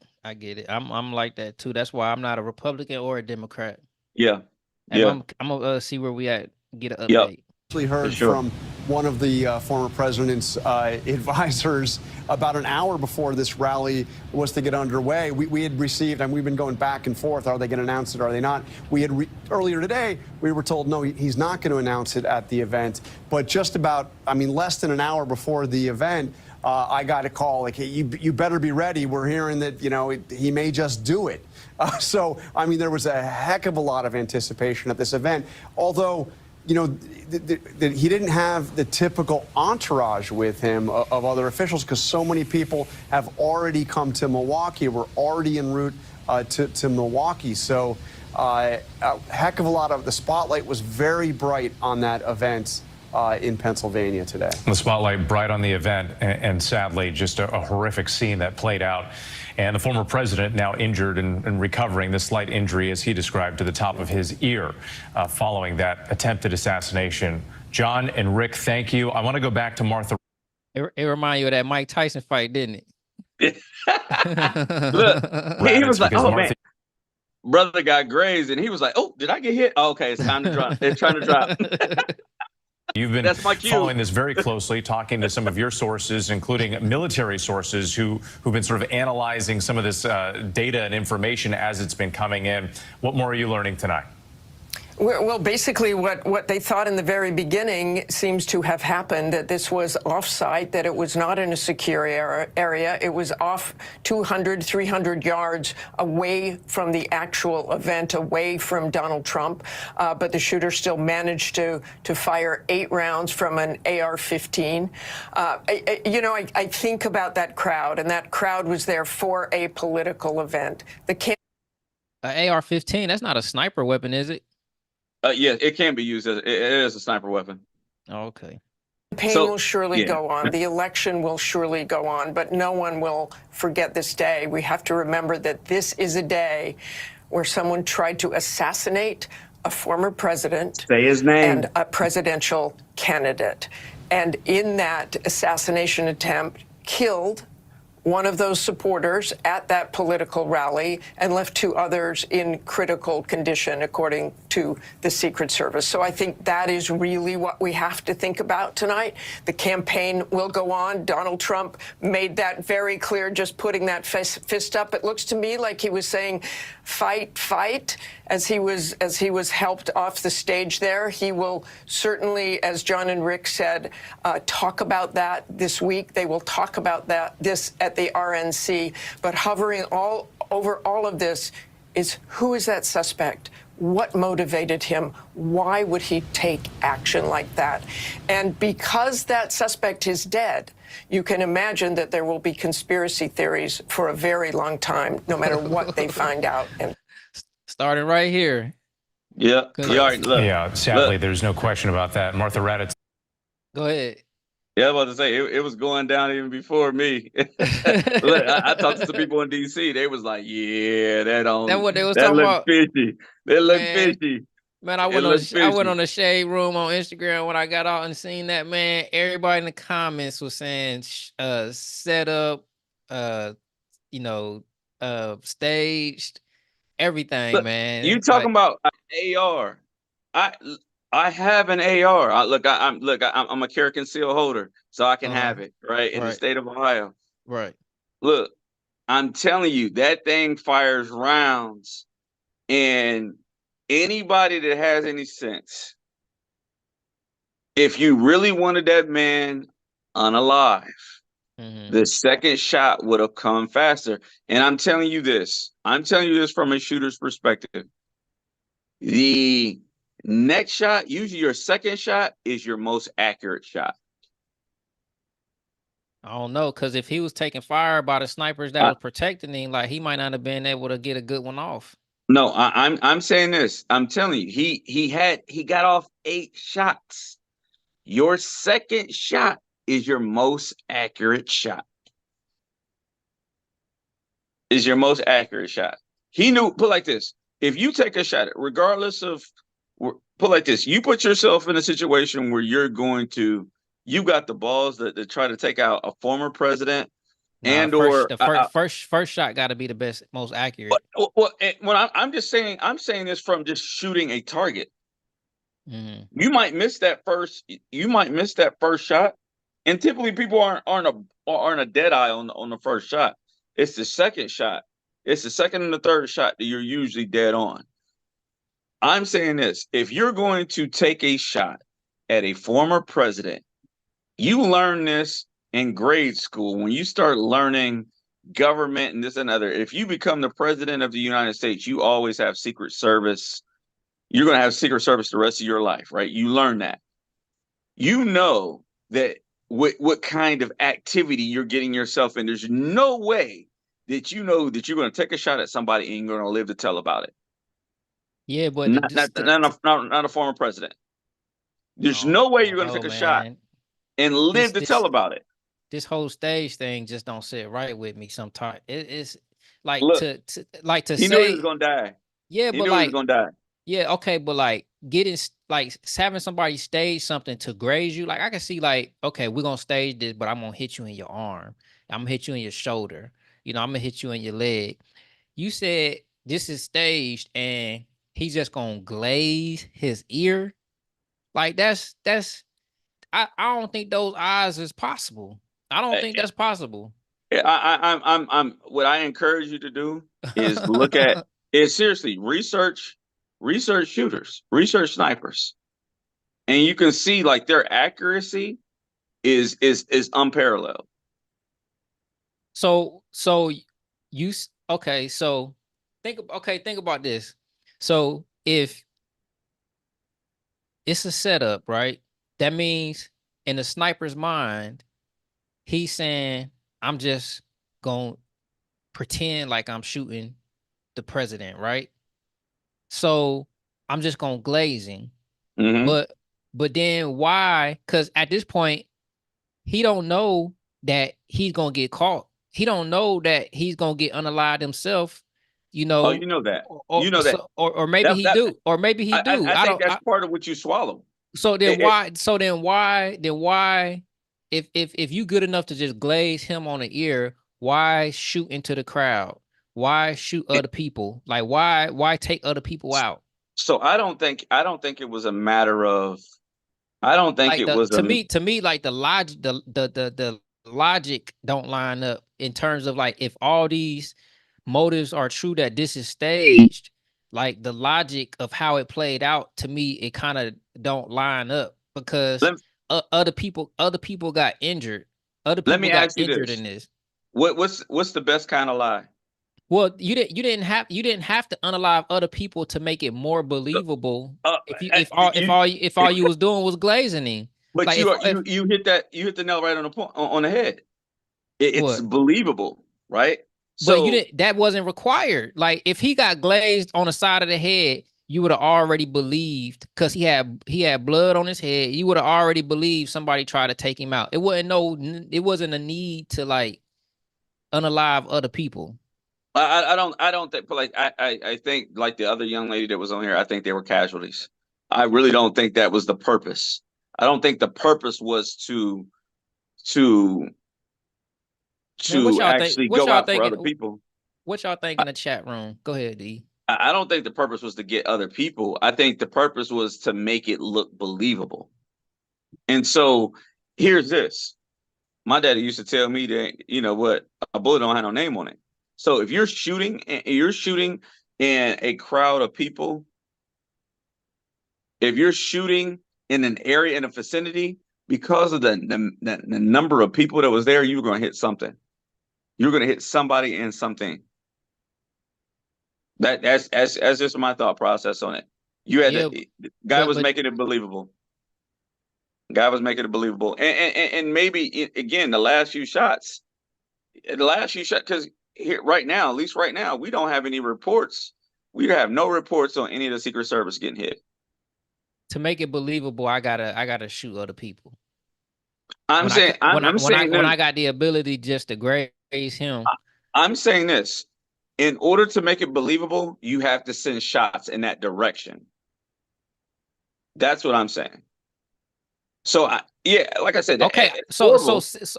I'm like that too. That's why I'm not a Republican or a Democrat. Yeah. And I'm gonna see where we at. Get an update. We heard from one of the former president's advisors about an hour before this rally was to get underway. We had received, and we've been going back and forth. Are they going to announce it? Are they not? We had earlier today, we were told, no, he's not going to announce it at the event. But just about, less than an hour before the event, I got a call like, hey, you better be ready. We're hearing that, he may just do it. So, there was a heck of a lot of anticipation at this event. Although, you know, that he didn't have the typical entourage with him of other officials, because so many people have already come to Milwaukee. We're already en route to Milwaukee. So a heck of a lot of the spotlight was very bright on that event in Pennsylvania today. The spotlight bright on the event, and sadly, just a horrific scene that played out. And the former president now injured and recovering the slight injury, as he described, to the top of his ear following that attempted assassination. John and Rick, thank you. I want to go back to Martha. It reminded you of that Mike Tyson fight, didn't it? Look, he was like, oh, man. Brother got grazed, and he was like, oh, did I get hit? Oh, okay, it's time to drop. It's trying to drop. You've been following this very closely, talking to some of your sources, including military sources who've been sort of analyzing some of this data and information as it's been coming in. What more are you learning tonight? Well, basically what they thought in the very beginning seems to have happened, that this was off-site, that it was not in a secure area. It was off 200, 300 yards away from the actual event, away from Donald Trump. But the shooter still managed to fire 8 rounds from an AR-15. You know, I think about that crowd, and that crowd was there for a political event. An AR-15, that's not a sniper weapon, is it? Yeah, it can be used as it is a sniper weapon. Oh, okay. The campaign will surely go on. The election will surely go on, but no one will forget this day. We have to remember that this is a day where someone tried to assassinate a former president, say his name, and a presidential candidate. And in that assassination attempt, killed one of those supporters at that political rally and left 2 others in critical condition, according to the Secret Service. So I think that is really what we have to think about tonight. The campaign will go on. Donald Trump made that very clear, just putting that fist up. It looks to me like he was saying, fight, fight, as he was helped off the stage there. He will certainly, as John and Rick said, talk about that this week. They will talk about this at the RNC. But hovering over all of this is, who is that suspect? What motivated him? Why would he take action like that? And because that suspect is dead, you can imagine that there will be conspiracy theories for a very long time, no matter what they find out. And starting right here. Yeah. Yeah, sadly, there's no question about that. Martha Raddatz. Go ahead. Yeah, I was about to say, it was going down even before me. Look, I talked to some people in D.C. They was like, yeah, That's what they was talking about. Fishy. They look fishy. Man, I went on the shade room on Instagram when I got out and seen that, man. Everybody in the comments was saying set up, you know, staged, everything. Look, man. You talking about AR. I have an AR. I'm a carry conceal holder, so I can have it, right? In the state of Ohio. Right. Look, I'm telling you, that thing fires rounds, and anybody that has any sense, if you really wanted that man unalive, the second shot would have come faster. And I'm telling you this from a shooter's perspective. The next shot, usually your second shot, is your most accurate shot. I don't know, because if he was taking fire by the snipers that was protecting him, like, he might not have been able to get a good one off. No, I'm saying this. I'm telling you, he got off 8 shots. Your second shot is your most accurate shot. Is your most accurate shot. He knew, put like this, if you take a shot, regardless of, put like this, you put yourself in a situation where you got the balls to try to take out a former president, first shot got to be the best, most accurate. Well, I'm just saying, I'm saying this from just shooting a target. You might miss that first shot, and typically people aren't a dead eye on the first shot. It's the second shot. It's the second and the third shot that you're usually dead on. I'm saying this: if you're going to take a shot at a former president, you learn this in grade school when you start learning government and this and other. If you become the president of the United States, you always have Secret Service you're going to have Secret Service the rest of your life, right? You learn that. You know that what kind of activity you're getting yourself in. There's no way that you know that you're going to take a shot at somebody and you're going to live to tell about it. Yeah, but not a former president. There's no way you're going to take a shot and live to tell about it. This whole stage thing just don't sit right with me sometimes. It's like Look, to he say knew he was going to die. Yeah, he but knew like he was going to die. Yeah, okay, but like having somebody stage something to graze you, like I can see like, okay, we're gonna stage this, but I'm gonna hit you in your arm. I'm gonna hit you in your shoulder. You know, I'm gonna hit you in your leg. You said this is staged and he's just gonna glaze his ear. Like that's I don't think those eyes is possible. I don't think that's possible. I'm what I encourage you to do is look at it seriously, research shooters, research snipers. And you can see like their accuracy is unparalleled. So you okay, so think about this. So if it's a setup, right? That means in the sniper's mind, he's saying, I'm just gonna pretend like I'm shooting the president, right? So I'm just gonna glaze him. But then why? Because at this point, he don't know that he's gonna get caught. He don't know that he's gonna get unalived himself. You know. Oh, you know that. Or maybe he do. Or maybe he do. I think that's part of what you swallow. So then why? So then why? If you good enough to just glaze him on the ear, why shoot into the crowd? Why shoot other people? Like why take other people out? So I don't think it was a matter of. I don't think like it was to me like the logic don't line up in terms of like if all these motives are true that this is staged, like the logic of how it played out to me it kind of don't line up because other people got injured. Other people got injured in this. What's the best kind of lie? Well, you didn't have to unalive other people to make it more believable. If all you was doing was glazing him. But like you hit the nail right on the head. It's believable, right? So, but that wasn't required. Like if he got glazed on the side of the head, you would have already believed because he had blood on his head. You would have already believed somebody tried to take him out. It wasn't a need to like unalive other people. I don't think, but like I think like the other young lady that was on here, I think they were casualties. I really don't think that was the purpose. I don't think the purpose was to actually go out for other people. What y'all think in the chat room? Go ahead, D. I don't think the purpose was to get other people. I think the purpose was to make it look believable. And so here's this. My daddy used to tell me that, you know what, a bullet don't have no name on it. So if you're shooting in a crowd of people, if you're shooting in an area in a vicinity, because of the number of people that was there, you were going to hit something. You're going to hit somebody and something. That's just my thought process on it. You had guy was making it believable. Guy was making it believable, and maybe again the last few shots, because here right now, at least right now, we don't have any reports. We have no reports on any of the Secret Service getting hit. To make it believable, I gotta shoot other people. I'm saying when I got the ability just to graze him. I'm saying this. In order to make it believable, you have to send shots in that direction. That's what I'm saying. So like I said, okay. So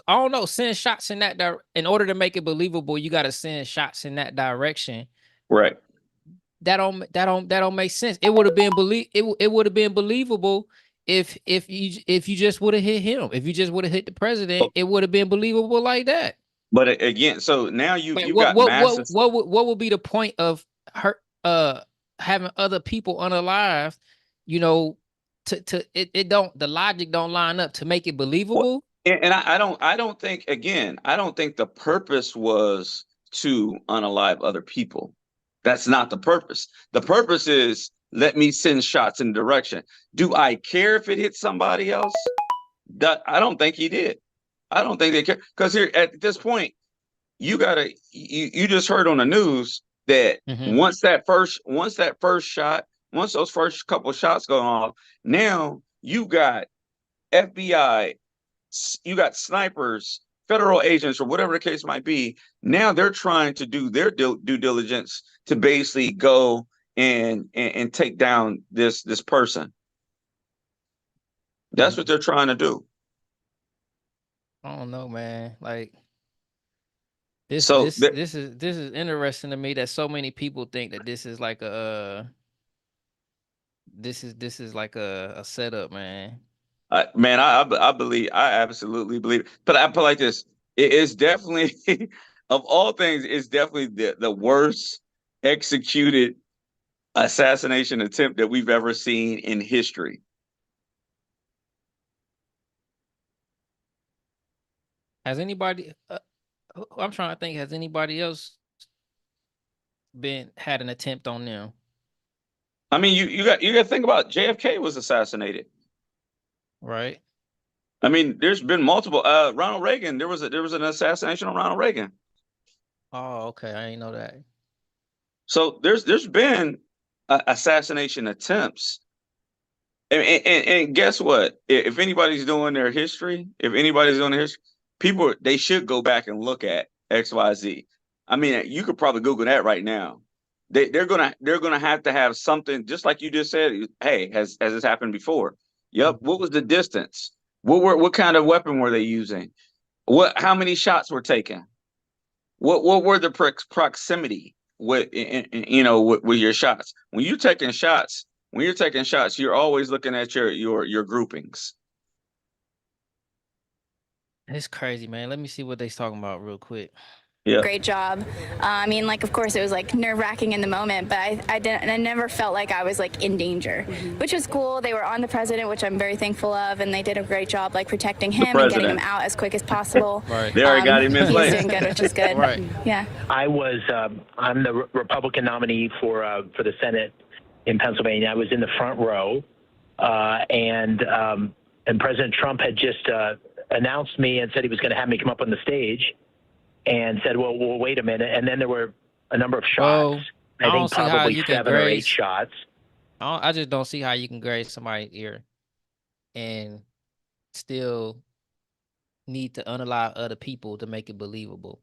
I don't know. Send shots in that in order to make it believable, you got to send shots in that direction. Right. That don't make sense. It would have been it would have been believable if you just would have hit him. If you just would have hit the president, it would have been believable like that. But again, so now you got what would be the point of her having other people unalive? You know, the logic don't line up to make it believable. And I don't think the purpose was to unalive other people. That's not the purpose. The purpose is let me send shots in direction. Do I care if it hits somebody else? I don't think he did. I don't think they care, because here at this point, you just heard on the news that once those first couple shots go off, now you got FBI, you got snipers, federal agents, or whatever the case might be. Now they're trying to do their due diligence to basically go and take down this person. That's what they're trying to do. I don't know, man. Like this is interesting to me that so many people think that this is like a this is like a setup, man. Man, I believe, I absolutely believe. But I put like this: it is definitely, of all things, it's definitely the worst executed assassination attempt that we've ever seen in history. Has anybody? I'm trying to think. Has anybody else had an attempt on them? I mean, you got to think about JFK was assassinated, right? I mean, there's been multiple. Ronald Reagan, there was an assassination on Ronald Reagan. Oh, okay, I didn't know that. So there's been assassination attempts, and guess what? If anybody's doing their history, people, they should go back and look at XYZ. I mean, you could probably Google that right now. They're gonna have to have something, just like you just said. Hey, has this happened before? Yep. What was the distance? What kind of weapon were they using? How many shots were taken? What were the proximity with your shots? When you're taking shots, you're always looking at your groupings. It's crazy, man. Let me see what they're talking about real quick. Yeah. Great job. I mean, like, of course, it was like nerve-wracking in the moment, but I never felt like I was like in danger, which was cool. They were on the president, which I'm very thankful of, and they did a great job like protecting him and getting him out as quick as possible. Right. They already got him in place. He's doing good, which is good. Right. Yeah. I'm the Republican nominee for the Senate in Pennsylvania. I was in the front row, and President Trump had just announced me and said he was going to have me come up on the stage. And said, well, wait a minute. And then there were a number of shots. I think probably 7 or 8 shots. I just don't see how you can graze somebody's ear and still need to unalive other people to make it believable.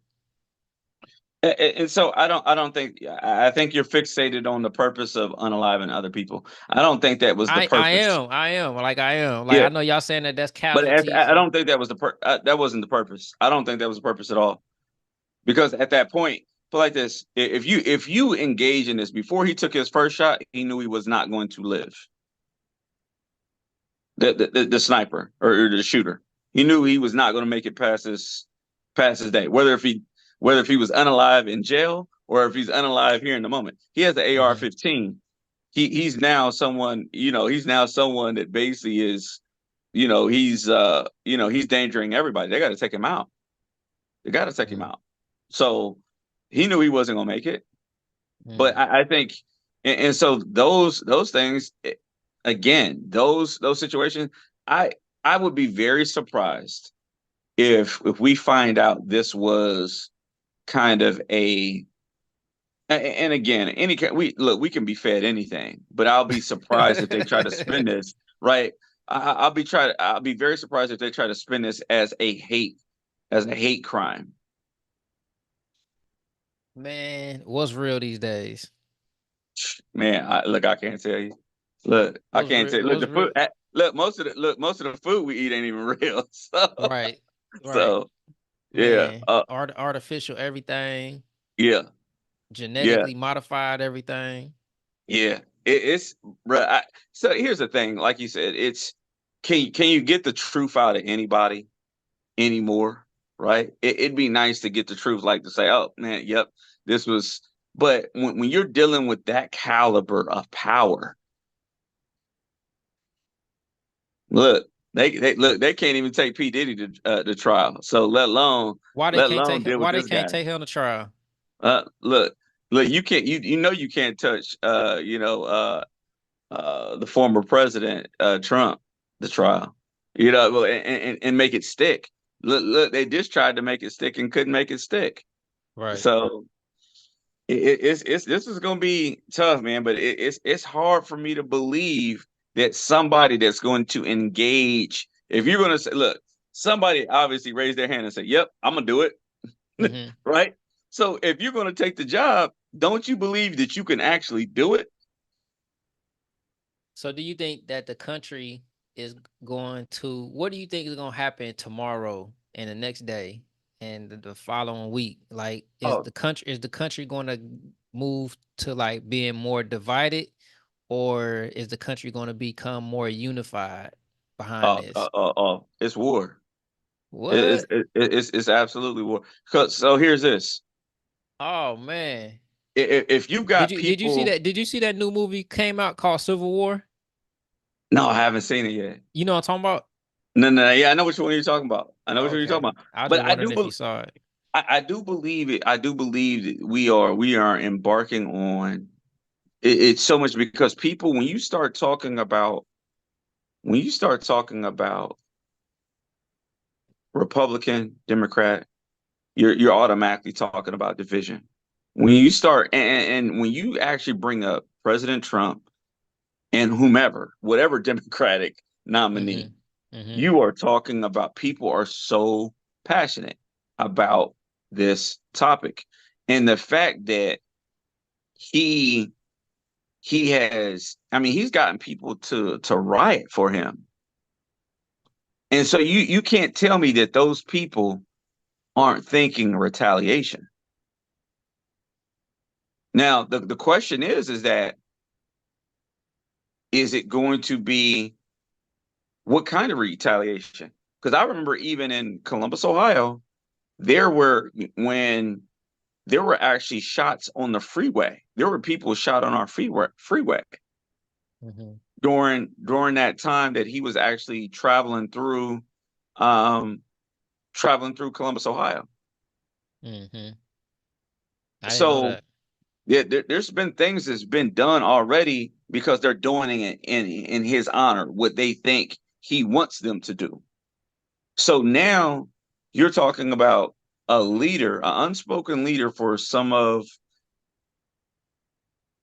And so I think you're fixated on the purpose of unaliving other people. I don't think that was the purpose. I am. Like, I know y'all saying that's casualties. But I don't think that was that wasn't the purpose. I don't think that was the purpose at all. Because at that point, like this, if you engage in this before he took his first shot, he knew he was not going to live. The sniper or the shooter, he knew he was not going to make it past his day. Whether if he was unalive in jail or if he's unalive here in the moment, he has the AR-15. He's now someone. He's now someone that basically is, he's endangering everybody. They got to take him out. So he knew he wasn't gonna make it. But I think, and so those things, again, those situations, I would be very surprised if we find out this was kind of and again, we can be fed anything, but I'll be surprised if they try to spin this right. I'll be very surprised if they try to spin this as a hate crime. Man, what's real these days? Man, I can't tell you. I can't tell you. Look, the food. Most of the food we eat ain't even real. So, right. So, yeah. Artificial everything. Yeah. Genetically modified everything. Yeah. It's bro. So here's the thing. Like you said, it's can you get the truth out of anybody anymore? Right. It'd be nice to get the truth, like to say, oh man, yep, this was. But when you're dealing with that caliber of power, they can't even take P. Diddy to trial. So let alone they can't take him to trial. Look, you can't. You can't touch. the former president, Trump, the trial, and make it stick. Look, they just tried to make it stick and couldn't make it stick. Right. So it's this is going to be tough, man. But it's hard for me to believe that somebody that's going to engage. If you're going to say, look, somebody obviously raised their hand and said, "Yep, I'm gonna do it," right? So if you're going to take the job, don't you believe that you can actually do it? So do you think that the country is going to, what do you think is going to happen tomorrow and the next day and the following week? Like, is the country going to move to like being more divided, or is the country going to become more unified behind this? It's war. What? It's absolutely war. So here's this. Oh man. If you've got Did you see people, that? Did you see that new movie came out called Civil War? no, I haven't seen it yet. You know what I'm talking about? No, yeah, I know which one you're talking about. I know which one you're Okay. talking about. I was But just wondering if you saw it. I do believe it. I do believe that we are embarking on it. It's so much because people, when you start talking about Republican, Democrat, you're automatically talking about division. When you start and when you actually bring up President Trump and whomever, whatever Democratic nominee, you are talking about, people are so passionate about this topic. And the fact that he has, I mean, he's gotten people to riot for him. And so you can't tell me that those people aren't thinking retaliation. Now, the question is that, is it going to be what kind of retaliation? Because I remember even in Columbus, Ohio, when there were actually shots on the freeway. There were people shot on our freeway during that time that he was actually traveling through Columbus, Ohio. I didn't know that. Yeah, there's been things that's been done already because they're doing it in his honor, what they think he wants them to do. So now you're talking about a leader, an unspoken leader for some of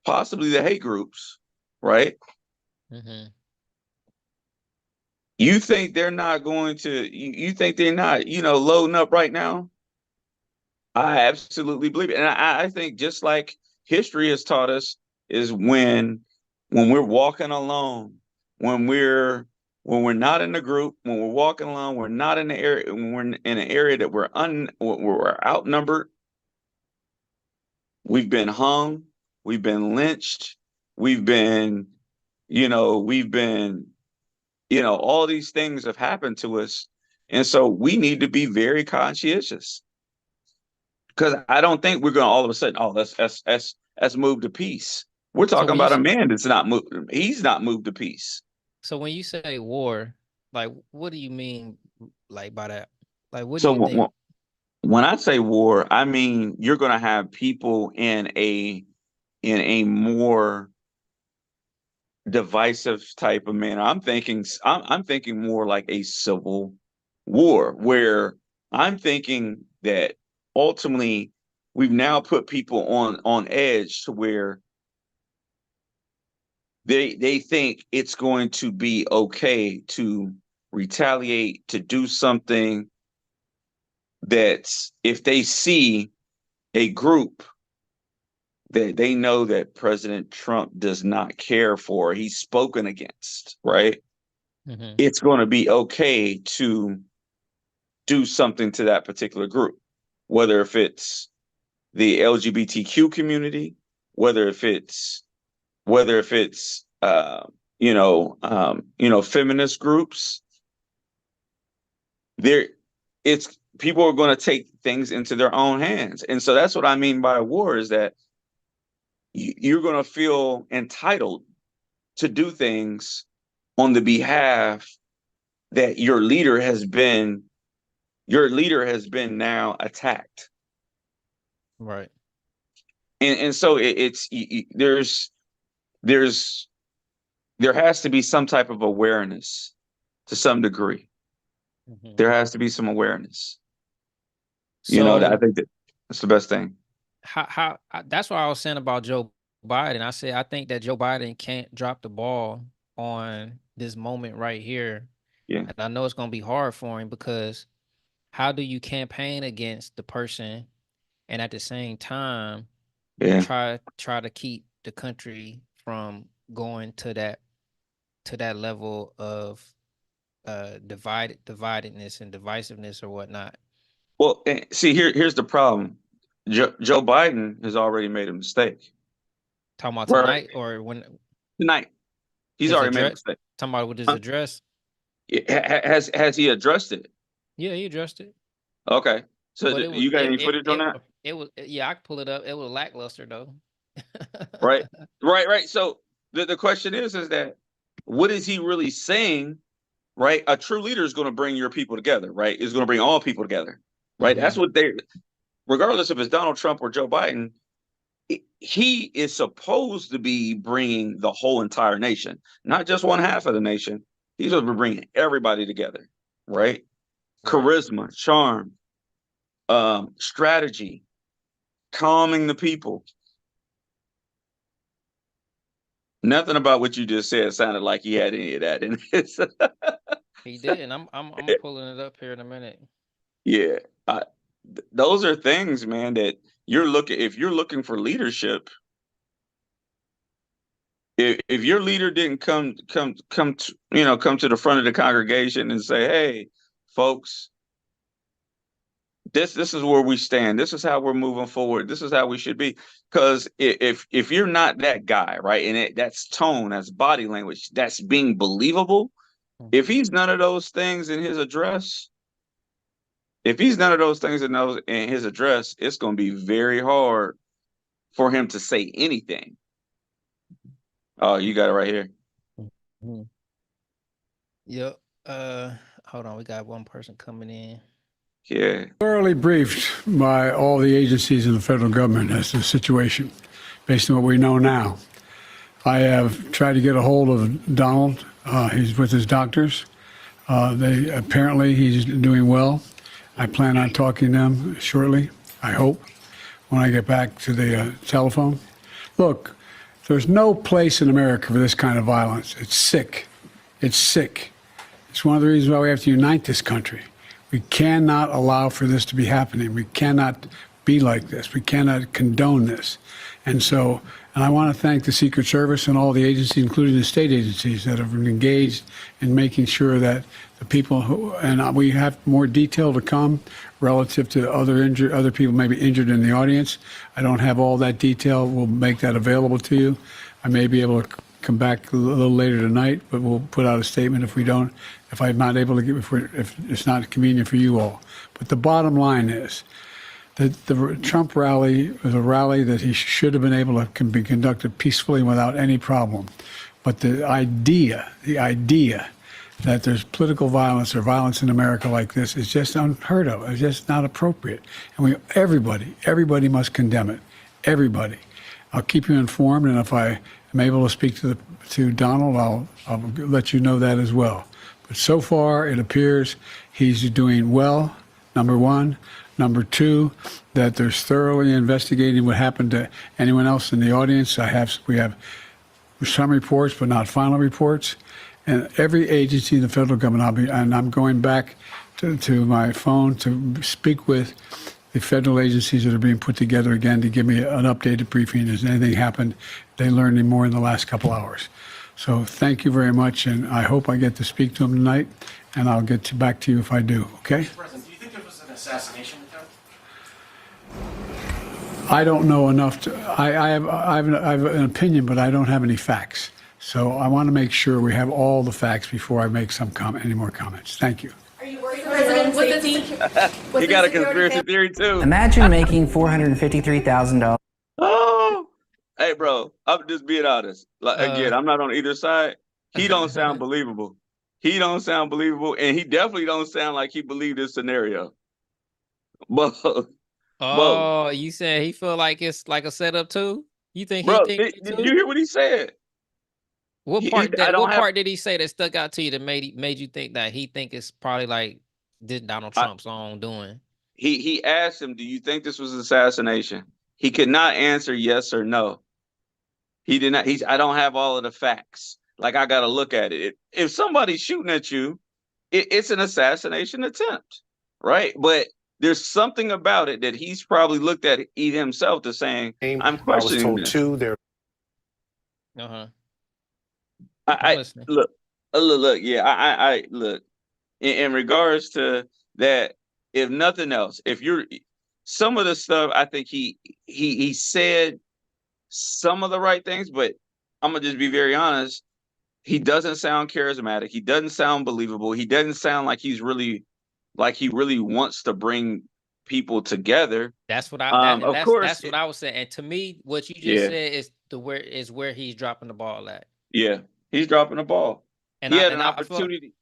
possibly the hate groups, right? You think they're not going to, you think they're not, loading up right now? I absolutely believe it. And I think, just like history has taught us, is when we're walking alone, when we're not in a group, when we're walking alone, we're not in the area, when we're in an area that we're outnumbered, we've been hung, we've been lynched, we've been, all these things have happened to us. And so we need to be very conscientious. Because I don't think we're going to all of a sudden, let's move to peace. We're talking about a man that's not moved. He's not moved to peace. So when you say war, like, what do you mean, like, by that? Like, what do you think? When I say war, I mean you're going to have people in a more divisive type of manner. I'm thinking more like a civil war, where I'm thinking that ultimately we've now put people on edge to where they think it's going to be okay to retaliate, to do something that's, if they see a group that they know that President Trump does not care for, he's spoken against, right? It's going to be okay to do something to that particular group, whether if it's the LGBTQ community, whether if it's feminist groups. It's people are going to take things into their own hands. And so that's what I mean by war, is that you're going to feel entitled to do things on the behalf that your leader has been now attacked. Right. And so there's there has to be some type of awareness to some degree. There has to be some awareness. So, I think that's the best thing. How that's what I was saying about Joe Biden. I said I think that Joe Biden can't drop the ball on this moment right here. Yeah. And I know it's gonna be hard for him, because how do you campaign against the person and at the same time try to keep the country from going to that level of dividedness and divisiveness or whatnot? Well, see, here's the problem. Joe Biden has already made a mistake. Talking about tonight or when? Tonight. He's already made a mistake. Talking about with his address? Has he addressed it? Yeah, he addressed it. Okay. So you got any footage on that? It was, yeah, I can pull it up. It was lackluster though. Right. So the question is that what is he really saying? Right. A true leader is going to bring your people together, right? Is going to bring all people together, right? That's what regardless if it's Donald Trump or Joe Biden, he is supposed to be bringing the whole entire nation, not just one half of the nation. He's going to be bringing everybody together, right? Charisma, charm, strategy, calming the people. Nothing about what you just said sounded like he had any of that in his. He did, and I'm pulling it up here in a minute. Yeah, those are things, man, that you're looking. If you're looking for leadership, if your leader didn't come to the front of the congregation and say, "Hey, folks, this is where we stand. This is how we're moving forward. This is how we should be." Because if you're not that guy, right, and that's tone, that's body language, that's being believable. If he's none of those things in his address, it's going to be very hard for him to say anything. Oh, you got it right here. Yep. Hold on, we got one person coming in. Yeah. Thoroughly briefed by all the agencies in the federal government as to the situation, based on what we know now. I have tried to get a hold of Donald. He's with his doctors. Apparently he's doing well. I plan on talking to them shortly, I hope, when I get back to the telephone. Look, there's no place in America for this kind of violence. It's sick. It's sick. It's one of the reasons why we have to unite this country. We cannot allow for this to be happening. We cannot be like this. We cannot condone this. And I want to thank the Secret Service and all the agencies, including the state agencies, that have engaged in making sure that the people and we have more detail to come relative to other people maybe injured in the audience. I don't have all that detail. We'll make that available to you. I may be able to come back a little later tonight, but we'll put out a statement if I'm not able to if it's not convenient for you all. But the bottom line is that the Trump rally was a rally that he should have been able to can be conducted peacefully without any problem. But the idea that there's political violence or violence in America like this is just unheard of. It's just not appropriate. And everybody must condemn it. Everybody. I'll keep you informed, and if I am able to speak to Donald, I'll let you know that as well. But so far, it appears he's doing well, number one. Number two, that there's thoroughly investigating what happened to anyone else in the audience. We have some reports, but not final reports. And every agency in the federal government, I'm going back to my phone to speak with the federal agencies that are being put together again to give me an updated briefing. Has anything happened? They learned any more in the last couple hours. So thank you very much, and I hope I get to speak to them tonight, and I'll get back to you if I do, okay? Mr. President, do you think there was an assassination attempt? I don't know enough to, I have an opinion, but I don't have any facts. So I want to make sure we have all the facts before I make any more comments. Thank you. Are you worried about President safety? He got a conspiracy theory too. Imagine making $453,000. Oh, hey, bro, I'm just being honest. Again, I'm not on either side. He don't sound believable. He don't sound believable, and he definitely don't sound like he believed this scenario. But you said he feel like it's like a setup too? You think bro, he thinks did you hear what he said? What part did he say that stuck out to you that made you think that he think it's probably like this Donald Trump's own doing? He asked him, "Do you think this was assassination?" He could not answer yes or no. He did not. I don't have all of the facts. Like, I got to look at it. If somebody's shooting at you, it's an assassination attempt, right? But there's something about it that he's probably looked at it himself to saying, "I'm questioning I was told this." too. There. Look. Yeah, I look. In regards to that, if nothing else, if you're some of the stuff, I think he said some of the right things, but I'm gonna just be very honest. He doesn't sound charismatic. He doesn't sound believable. He doesn't sound like he really wants to bring people together. That's what I. Of course, that's what I was saying. And to me, what you just said is where he's dropping the ball at. Yeah, he's dropping the ball. And he had an opportunity.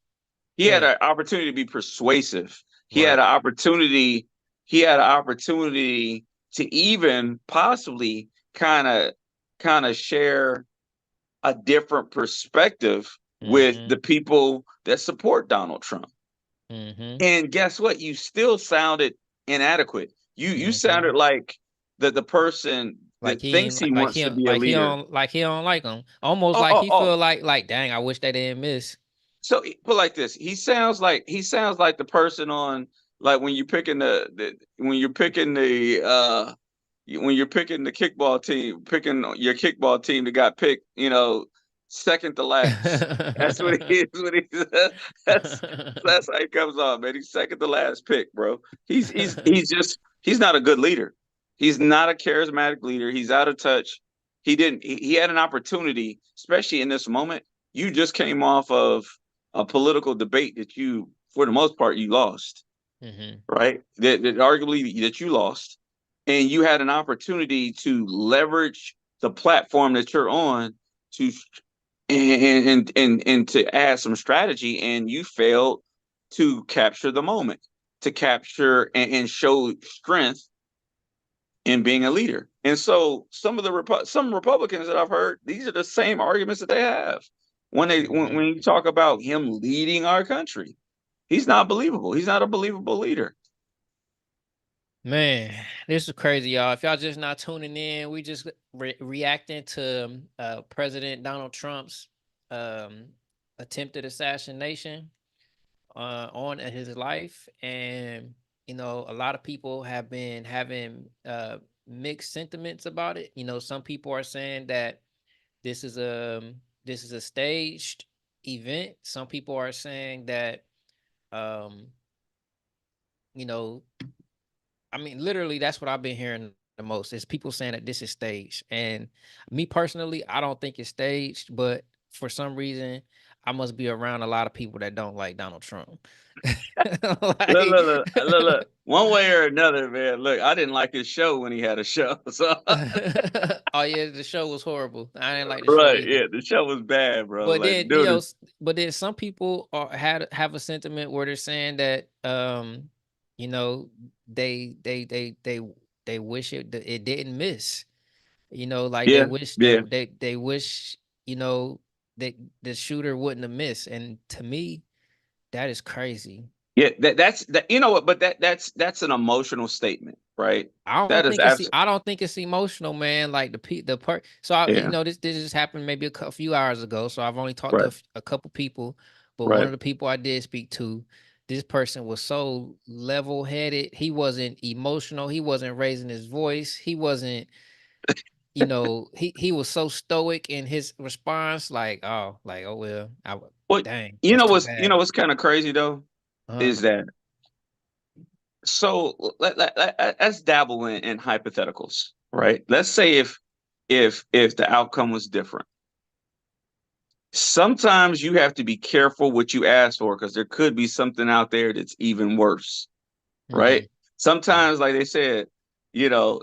He had an opportunity to be persuasive. He had an opportunity. He had an opportunity to even possibly kind of share a different perspective with the people that support Donald Trump. And guess what? You still sounded inadequate. You sounded like the person that thinks he wants to be a leader. He don't like him. Almost like he feel like, dang, I wish they didn't miss. So put like this, he sounds like the person on, like, when you're picking the kickball team, picking your kickball team that got picked, second to last. That's what he is. That's how he comes off, man. He's second to last pick, bro. He's not a good leader. He's not a charismatic leader. He's out of touch. He had an opportunity, especially in this moment. You just came off of a political debate that you, for the most part, you lost, right? That arguably that you lost, and you had an opportunity to leverage the platform that you're on to and to add some strategy, and you failed to capture the moment, to capture and show strength in being a leader. And so some Republicans that I've heard, these are the same arguments that they have when you talk about him leading our country. He's not believable. He's not a believable leader. Man, this is crazy, y'all. If y'all just not tuning in, we just reacting to President Donald Trump's attempted assassination on his life. And, a lot of people have been having mixed sentiments about it. Some people are saying that this is a staged event. Some people are saying that, literally, that's what I've been hearing the most is people saying that this is staged. And me personally, I don't think it's staged, but for some reason, I must be around a lot of people that don't like Donald Trump. Look. One way or another, man. Look, I didn't like his show when he had a show. So. Oh yeah, the show was horrible. I didn't like the show. Right? Yeah, the show was bad, bro. But then, some people have a sentiment where they're saying that, they wish it didn't miss. They wish they wish that the shooter wouldn't have missed. And to me, that is crazy. Yeah, that's an emotional statement, right? I don't think it's emotional, man. Like the part. So this just happened maybe a few hours ago. So I've only talked to a couple people, but one of the people I did speak to, this person was so level-headed. He wasn't emotional. He wasn't raising his voice. He wasn't. He was so stoic in his response, oh well. Dang. What's kind of crazy though, is that, so let's dabble in hypotheticals, right? Let's say if the outcome was different. Sometimes you have to be careful what you ask for, because there could be something out there that's even worse, right? Sometimes, like they said, you want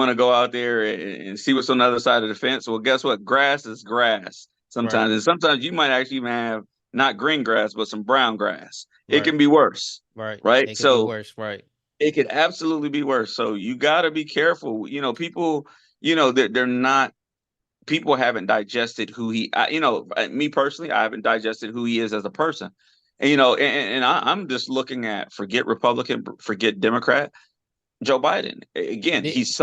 to go out there and see what's on the other side of the fence. Well, guess what? Grass is grass sometimes. And sometimes you might actually even have not green grass, but some brown grass. It can be worse. Right. Right. It can be worse. Right. It could absolutely be worse. So you got to be careful. People, they're not people haven't digested who he, me personally, I haven't digested who he is as a person. And, I'm just looking at, forget Republican, forget Democrat, Joe Biden. Again, he's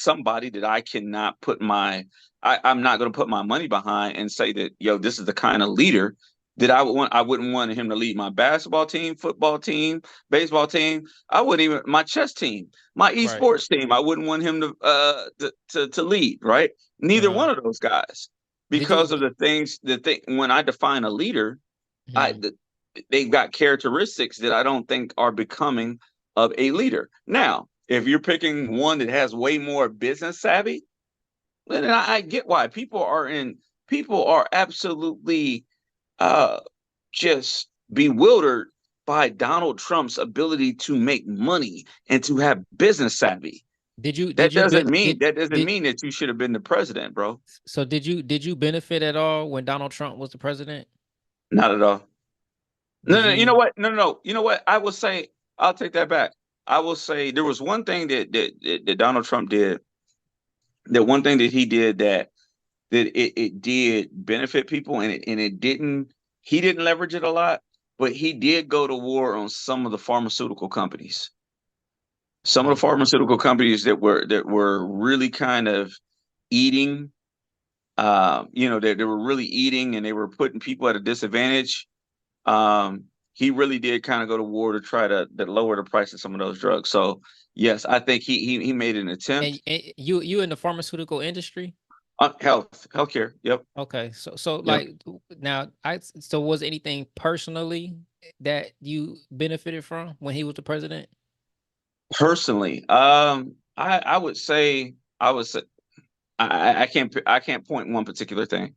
somebody that I cannot put I'm not going to put my money behind and say that, this is the kind of leader that I wouldn't want him to lead my basketball team, football team, baseball team. I wouldn't even, my chess team, my esports team. I wouldn't want him to lead, right? Neither one of those guys, because of the things when I define a leader, they've got characteristics that I don't think are becoming of a leader. Now, if you're picking one that has way more business savvy, then I get why people are absolutely just bewildered by Donald Trump's ability to make money and to have business savvy. That doesn't mean that you should have been the president, bro. So did you benefit at all when Donald Trump was the president? Not at all. No, you know what? No. You know what? I will say, I'll take that back. I will say there was one thing that Donald Trump did. That one thing that he did that it did benefit people, and it didn't. He didn't leverage it a lot, but he did go to war on some of the pharmaceutical companies. Some of the pharmaceutical companies that were really kind of eating, they were really eating, and they were putting people at a disadvantage. He really did kind of go to war to try to lower the price of some of those drugs. So yes, I think he made an attempt. And you in the pharmaceutical industry? Healthcare. Yep. Okay. So like now, so was anything personally that you benefited from when he was the president? Personally, I would say I can't point one particular thing.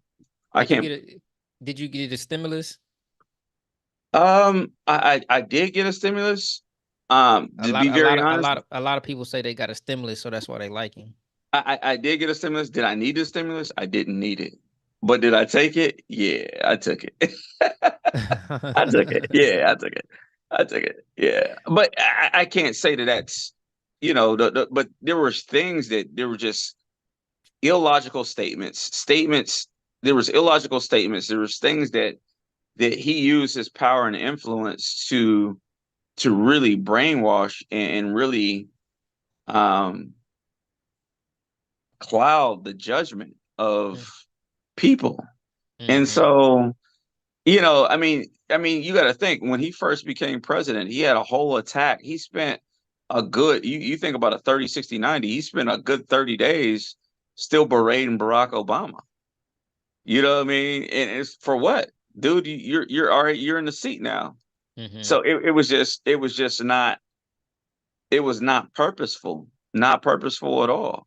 Did you get a stimulus? I did get a stimulus. A lot of people say they got a stimulus, so that's why they like him. I did get a stimulus. Did I need a stimulus? I didn't need it. But did I take it? Yeah, I took it. I took it. Yeah, I took it. I took it. Yeah. But I can't say that's, but there were things that there were just illogical statements. There was illogical statements. There was things that he used his power and influence to really brainwash and really cloud the judgment of people. And so, you got to think, when he first became president, he had a whole attack. He spent a good, you think about a 30, 60, 90, he spent a good 30 days still berating Barack Obama. You know what I mean? And it's for what? Dude, you're all right, you're in the seat now. So it was not purposeful at all.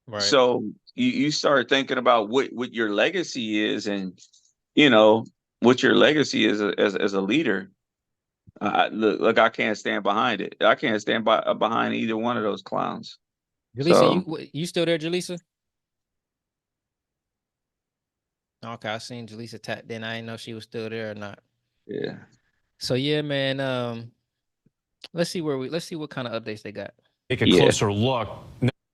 Right. So you start thinking about what your legacy is, and what your legacy is as a leader. Look, I can't stand behind it. I can't stand behind either one of those clowns. Jaleesa, you still there, Jaleesa? Okay, I seen Jaleesa tapped in. I didn't know she was still there or not. Yeah. So yeah, man. Let's see what kind of updates they got. Take a closer look.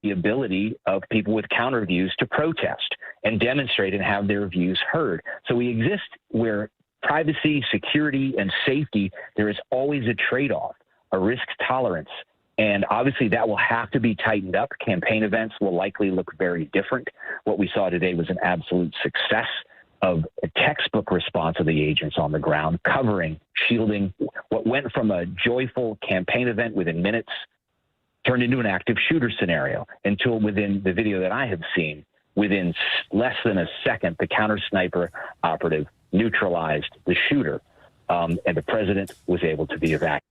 The ability of people with counter views to protest and demonstrate and have their views heard. So we exist where privacy, security, and safety, there is always a trade-off, a risk tolerance. And obviously that will have to be tightened up. Campaign events will likely look very different. What we saw today was an absolute success of a textbook response of the agents on the ground, covering, shielding. What went from a joyful campaign event within minutes turned into an active shooter scenario, until within the video that I have seen, within less than a second, the counter sniper operative neutralized the shooter, and the president was able to be evacuated.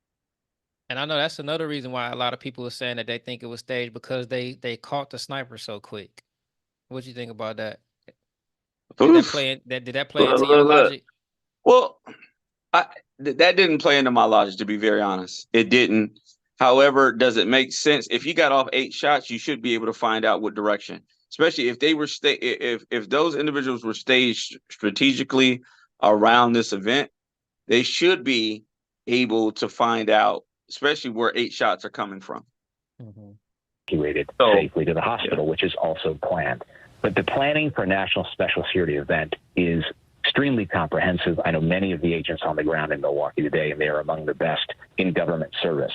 And I know that's another reason why a lot of people are saying that they think it was staged, because they caught the sniper so quick. What do you think about that? Did that play into your logic? Well, that didn't play into my logic, to be very honest. It didn't. However, does it make sense? If you got off 8 shots, you should be able to find out what direction, especially if they were if those individuals were staged strategically around this event, they should be able to find out, especially where 8 shots are coming from. Evacuated safely to the hospital, which is also planned. But the planning for a national special security event is extremely comprehensive. I know many of the agents on the ground in Milwaukee today, and they are among the best in government service.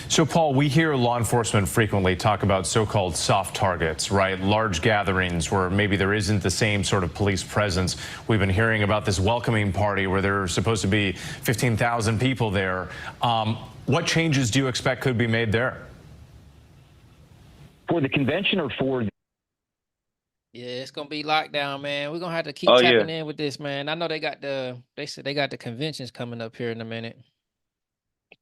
So, Paul, we hear law enforcement frequently talk about so-called soft targets, right? Large gatherings where maybe there isn't the same sort of police presence. We've been hearing about this welcoming party where there are supposed to be 15,000 people there. What changes do you expect could be made there? For the convention or for... Yeah, it's gonna be lockdown, man. We're gonna have to keep tapping in with this, man. I know they said they got the conventions coming up here in a minute.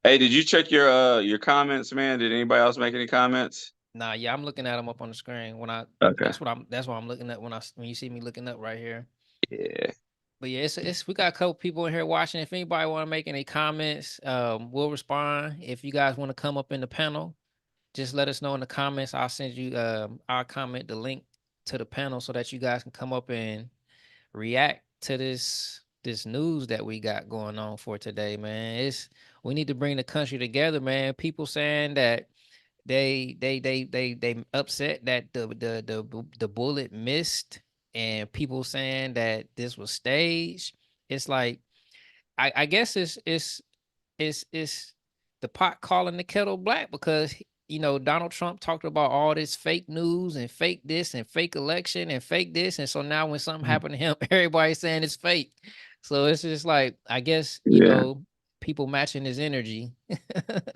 Hey, did you check your comments, man? Did anybody else make any comments? Nah, yeah, I'm looking at them up on the screen when that's what I'm looking at when you see me looking up right here. Yeah. But yeah, we got a couple people in here watching. If anybody want to make any comments, we'll respond. If you guys want to come up in the panel, just let us know in the comments. I'll send you I'll comment the link to the panel so that you guys can come up and react to this news that we got going on for today, man. We need to bring the country together, man. People saying that they upset that the bullet missed, and people saying that this was staged. It's like I guess it's the pot calling the kettle black, because Donald Trump talked about all this fake news and fake this and fake election and fake this, and so now when something happened to him, everybody's saying it's fake. So it's just like, I guess people matching his energy.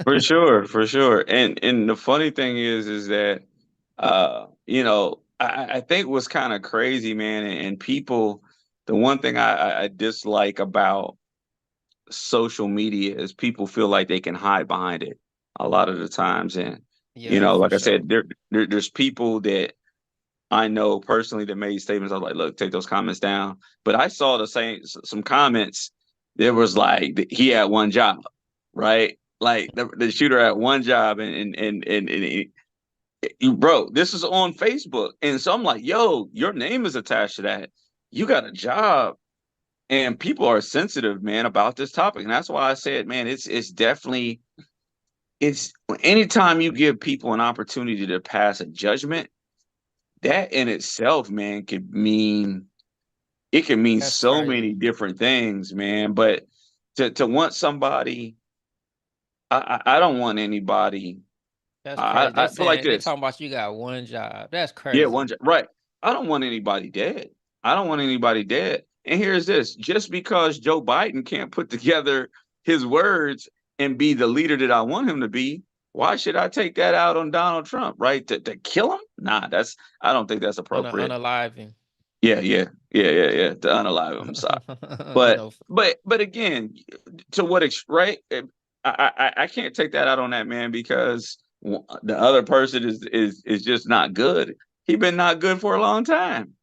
For sure. And the funny thing is that I think what's kind of crazy, man, and people, the one thing I dislike about social media is people feel like they can hide behind it a lot of the times. And like I said, there's people that I know personally that made statements. I was like, look, take those comments down. But I saw some comments. There was like, he had one job, right? Like the shooter had one job, and bro, this is on Facebook. And so I'm like, yo, your name is attached to that. You got a job. And people are sensitive, man, about this topic. And that's why I said, man, it's definitely, anytime you give people an opportunity to pass a judgment, that in itself, man, can mean so many different things, man. But to want somebody, I don't want anybody. That's crazy. I feel like they're this. talking about you got one job. That's crazy. Yeah, one job. Right. I don't want anybody dead. And here's this: just because Joe Biden can't put together his words and be the leader that I want him to be, why should I take that out on Donald Trump? Right? To kill him? Nah, I don't think that's appropriate. Unalive him. Yeah. To unalive him. Sorry. But again, to what right? I can't take that out on that man because the other person is just not good. He's been not good for a long time.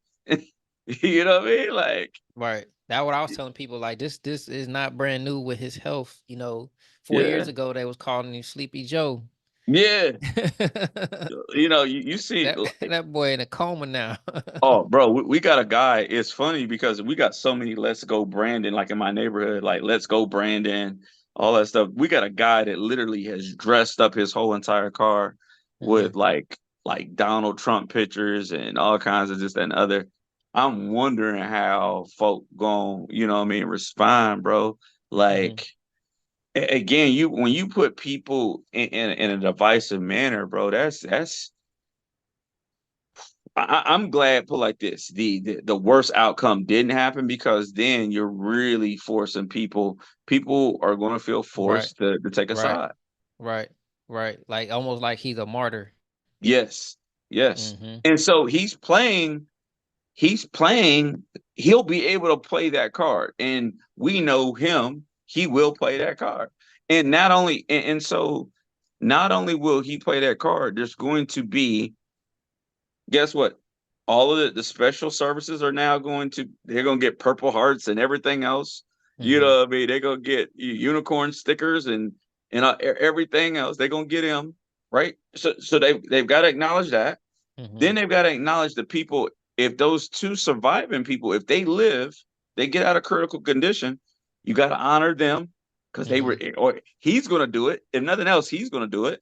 You know what I mean? Like, right. That's what I was telling people. Like, this is not brand new with his health. 4 years ago they was calling him Sleepy Joe. Yeah. You see that boy in a coma now. Oh, bro, we got a guy. It's funny because we got so many Let's Go Brandon, like in my neighborhood, like Let's Go Brandon, all that stuff. We got a guy that literally has dressed up his whole entire car with like Donald Trump pictures and all kinds of this and other. I'm wondering how folk gon', respond, bro. Like, again, when you put people in a divisive manner, bro, I'm glad, put like this, the worst outcome didn't happen, because then you're really forcing people are going to feel forced to take a side. Right. Like almost like he's a martyr. Yes. And so he's playing, he'll be able to play that card. And we know him, he will play that card. And not only will he play that card, there's going to be, guess what? All of the special services are now they're going to get Purple Hearts and everything else. You know what I mean? They're going to get unicorn stickers and everything else. They're going to get him, right? So they've got to acknowledge that. Then they've got to acknowledge the people. If those two surviving people, if they live, they get out of critical condition, you got to honor them, because they were, or he's going to do it. If nothing else, he's going to do it.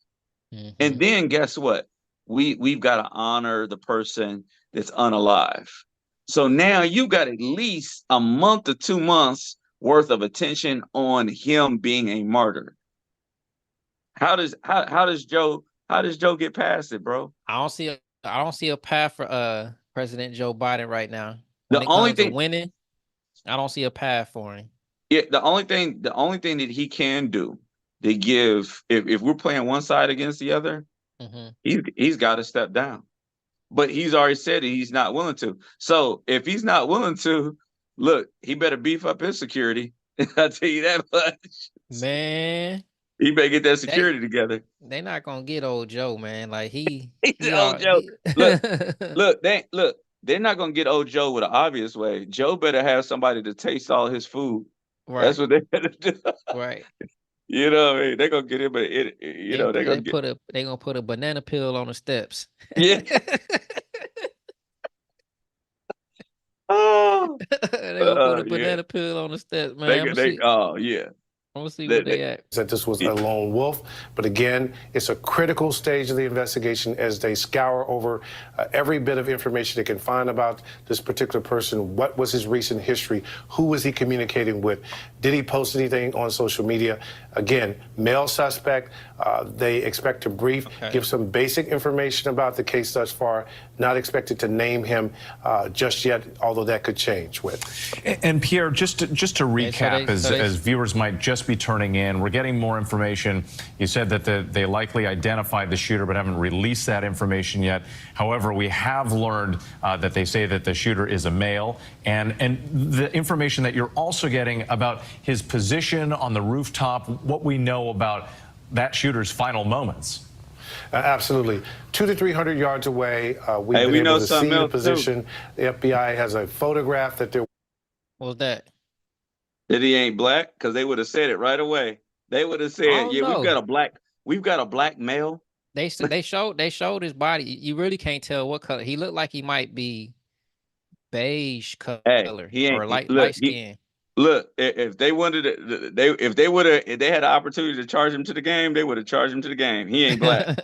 And then guess what? we've got to honor the person that's unalive. So now you got at least a month or 2 months worth of attention on him being a martyr. How does Joe get past it, bro? I don't see a path for President Joe Biden right now. When The it only comes thing to winning, I don't see a path for him. Yeah, the only thing that he can do to give, if we're playing one side against the other, he's got to step down. But he's already said he's not willing to. So if he's not willing to, look, he better beef up his security. I'll tell you that much. Man, he better get that security together. They're not gonna get old Joe, man. Like he's old Joe. Look, they're not gonna get old Joe with an obvious way. Joe better have somebody to taste all his food. Right. That's what they better do. Right. You know what I mean? They're gonna get him, but they're gonna put a banana peel on the steps. Yeah. Oh, they're gonna put a banana peel on the steps, man. I'm gonna see where they at. That this was a lone wolf, but again, it's a critical stage of the investigation as they scour over every bit of information they can find about this particular person. What was his recent history? Who was he communicating with? Did he post anything on social media? Again, male suspect. They expect to brief, give some basic information about the case thus far. Not expected to name him just yet, although that could change. And Pierre, just to recap, as viewers might just be turning in, we're getting more information. You said that they likely identified the shooter, but haven't released that information yet. However, we have learned that they say that the shooter is a male, and the information that you're also getting about his position on the rooftop, what we know about that shooter's final moments. Absolutely. 200 to 300 yards away. We've been able to see the position. Too. The FBI has a photograph that they're. What was that? That he ain't black? Because they would have said it right away. They would have said, "Yeah, we've got a black male." They showed his body. You really can't tell what color. He looked like he might be beige color or light skin. Look, if they wanted it, if they had an opportunity to charge him to the game, they would have charged him to the game. He ain't black.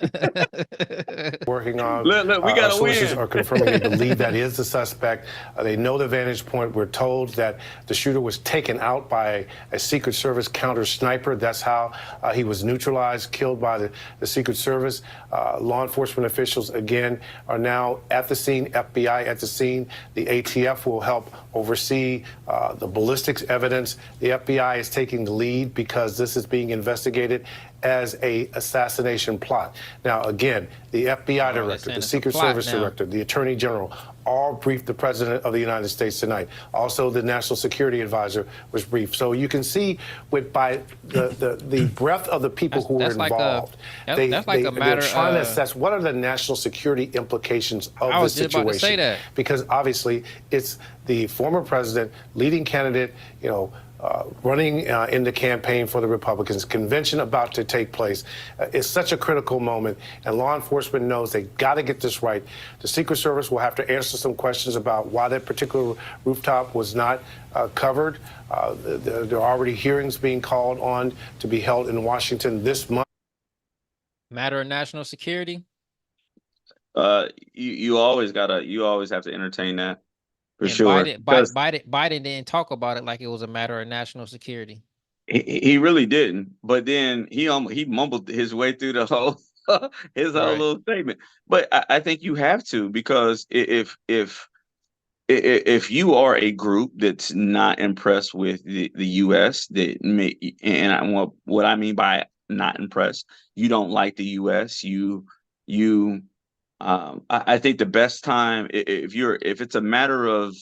Working on. Look, we got to win. Sources are confirming they believe that is the suspect. They know the vantage point. We're told that the shooter was taken out by a Secret Service counter sniper. That's how he was neutralized, killed by the Secret Service. Law enforcement officials, again, are now at the scene, FBI at the scene. The ATF will help oversee the ballistics evidence. The FBI is taking the lead because this is being investigated as a assassination plot. Now, again, the FBI director, the Secret Service director, the Attorney General, all briefed the President of the United States tonight. Also, the National Security Advisor was briefed. So you can see by the breadth of the people who were involved, they're trying to assess what are the national security implications of the situation. About to say that. Because obviously it's the former president, leading candidate, running in the campaign for the Republicans, convention about to take place. It's such a critical moment, and law enforcement knows they got to get this right. The Secret Service will have to answer some questions about why that particular rooftop was not covered. There are already hearings being called on to be held in Washington this month. Matter of national security? You always have to entertain that. For sure. Biden didn't talk about it like it was a matter of national security. He really didn't. But then he mumbled his way through the whole whole little statement. But I think you have to, because if you are a group that's not impressed with the U.S., what I mean by not impressed, you don't like the U.S. I think the best time, if it's a matter of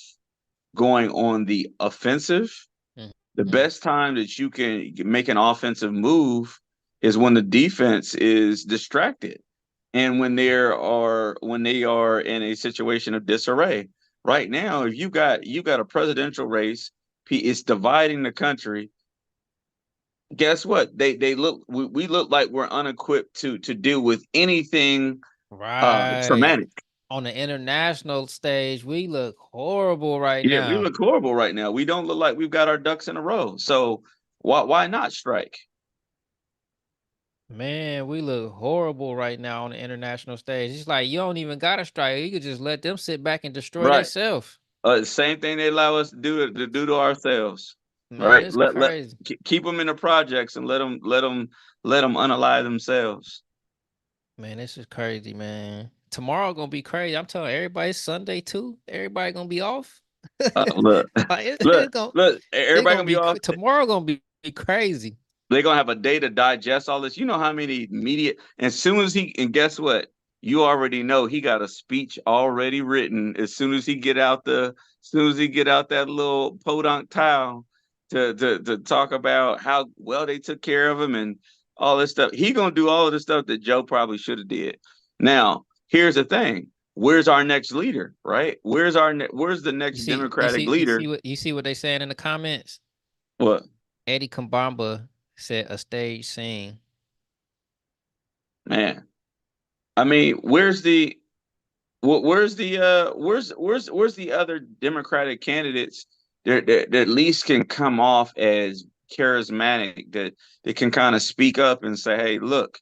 going on the offensive, the best time that you can make an offensive move is when the defense is distracted, and when they are in a situation of disarray. Right now, if you got a presidential race, it's dividing the country. Guess what? We look like we're unequipped to deal with anything. Right. Traumatic. On the international stage, we look horrible right now. Yeah, we look horrible right now. We don't look like we've got our ducks in a row. So why not strike? Man, we look horrible right now on the international stage. It's like you don't even got a strike. You could just let them sit back and destroy Right. themselves. Same thing they allow us to do to ourselves. Man, Right. it's crazy. Keep them in the projects and let them unalive themselves. Man, this is crazy, man. Tomorrow gonna be crazy. I'm telling everybody, it's Sunday too. Everybody gonna be off. Look, Like look, look. they Everybody gonna gonna be be off. tomorrow gonna be crazy. They're gonna have a day to digest all this. You know how many media, as soon as and guess what? You already know he got a speech already written as soon as he get out that little podunk towel to talk about how well they took care of him and all this stuff. He gonna do all of the stuff that Joe probably should have did. Now, here's the thing. Where's our next leader, right? Where's the next Democratic leader? You see what they saying in the comments? What? Eddie Kambamba said a stage scene. Man, I mean, where's the other Democratic candidates that at least can come off as charismatic, that can kind of speak up and say, hey, look,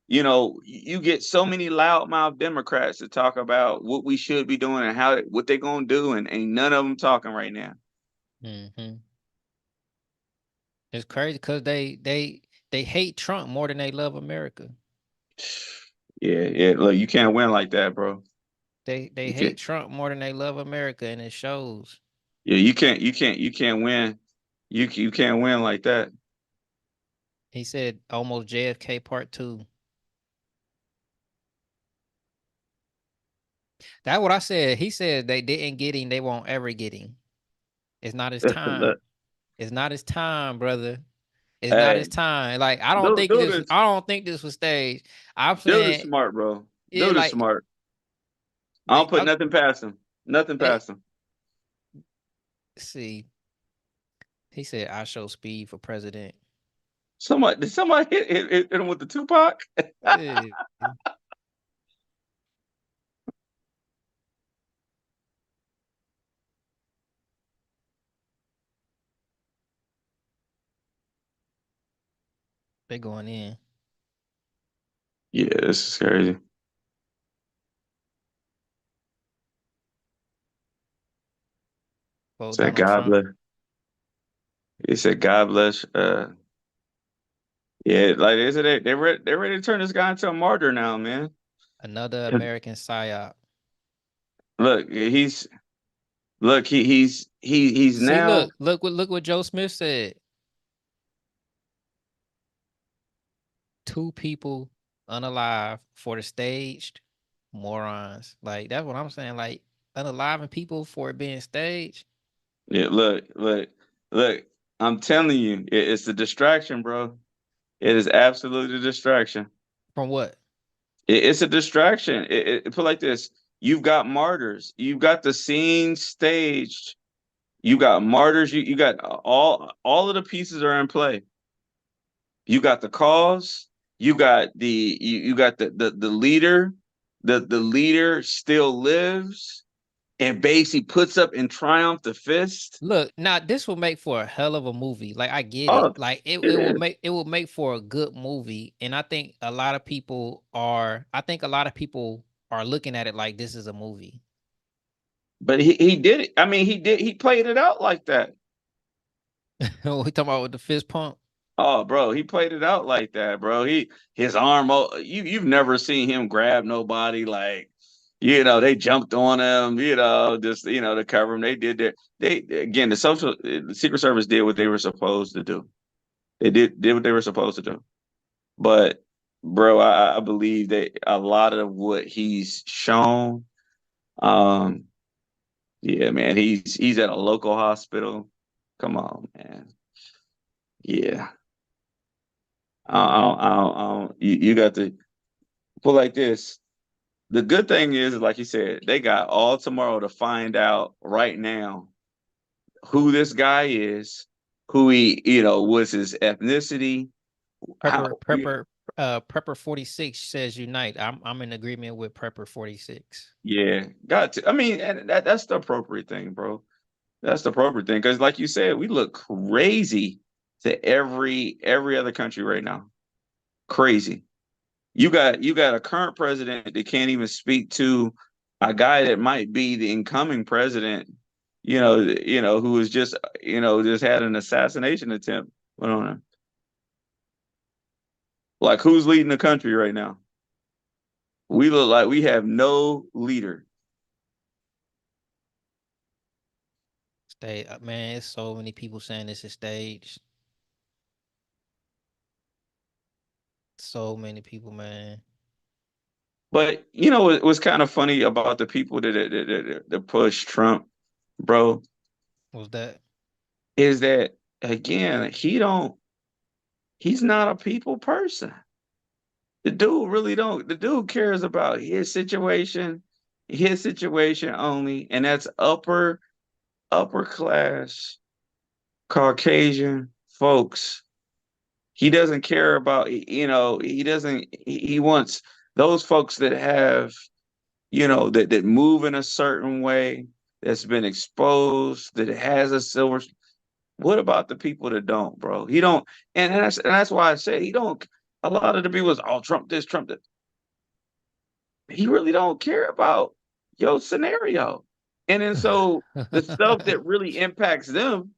you get so many loudmouth Democrats to talk about what we should be doing and what they're gonna do, and ain't none of them talking right now. Mm-hmm. It's crazy because they hate Trump more than they love America. Yeah. Look, you can't win like that, bro. They hate Trump more than they love America, and it shows. Yeah, you can't win. You can't win like that. He said almost JFK Part 2. That's what I said. He said they didn't get him. They won't ever get him. It's not his time. It's not his time, brother. It's not his time. Like I don't think this was staged. I'm saying Dude is smart, bro. Yeah, Dude is smart. I don't put nothing past him. Nothing past him. See, he said I show speed for president. Did somebody hit him with the Tupac? Yeah. They going in. Yeah, this is crazy. Well, said God bless. He said God bless. Yeah, like they're ready to turn this guy into a martyr now, man. Another American psyop. Look, he's now. Look what Joe Smith said. 2 people unalive for the staged morons. Like that's what I'm saying. Like unaliving people for it being staged. Yeah, look. I'm telling you, it's a distraction, bro. It is absolutely a distraction. From what? It's a distraction. Put like this: you've got martyrs. You've got the scene staged. You got martyrs. You got all of the pieces are in play. You got the cause. You got the leader. The leader still lives and basically puts up in triumph the fist. Look, now this will make for a hell of a movie. Like I get it. Like it will make for a good movie. And I think a lot of people are looking at it like this is a movie. But he did it. I mean, he played it out like that. We talking about with the fist pump? Oh, bro, he played it out like that, bro. His arm. You've never seen him grab nobody like, they jumped on him. Just to cover him. They did that. The Secret Service did what they were supposed to do. They did what they were supposed to do. But, bro, I believe that a lot of what he's shown. Yeah, man, he's at a local hospital. Come on, man. Yeah. You got to put like this. The good thing is, like you said, they got all tomorrow to find out right now who this guy is, who he, was his ethnicity. Prepper 46 says unite. I'm in agreement with Prepper 46. Yeah, got to. I mean, and that's the appropriate thing, bro. That's the appropriate thing because, like you said, we look crazy to every other country right now. Crazy. You got a current president that can't even speak to a guy that might be the incoming president, who is just had an assassination attempt put on him. Like, who's leading the country right now? We look like we have no leader. Man, it's so many people saying this is staged. So many people, man. But it was kind of funny about the people that push Trump, bro. What's that? Is that, again, he's not a people person. The dude really don't. The dude cares about his situation only, and that's upper class Caucasian folks. He doesn't care about, he wants those folks that have, that move in a certain way, that's been exposed, that has a silver. What about the people that don't, bro? He don't, and that's why I say he don't. A lot of the people was, oh, Trump this, Trump that. He really don't care about your scenario. And then so the stuff that really impacts them,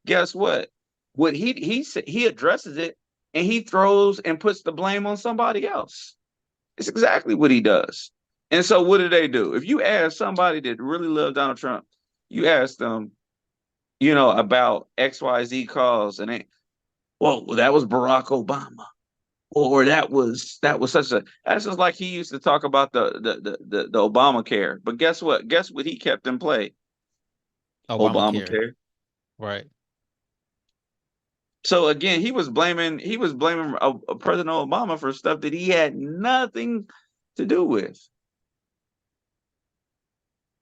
guess what? What he addresses it, and he throws and puts the blame on somebody else. It's exactly what he does. And so what do they do? If you ask somebody that really loves Donald Trump, you ask them, about XYZ cause, and well, that was Barack Obama, or that was such a. That's just like he used to talk about the Obamacare. But guess what? Guess what he kept in play? Obamacare. Right. So again, he was blaming President Obama for stuff that he had nothing to do with.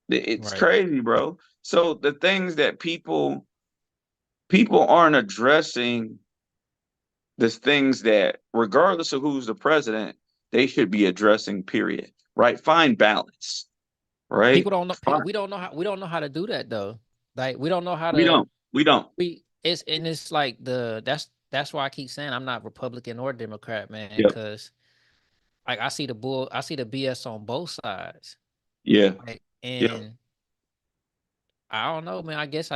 It's crazy, bro. So the things that people aren't addressing, the things that, regardless of who's the president, they should be addressing, period. Right? Find balance. Right? People don't know. We don't know how to do that, though. Like, we don't know how to. We don't. It's like that's why I keep saying I'm not Republican or Democrat, man, because like I see the BS on both sides. Yeah. Right? And I don't know, man. I guess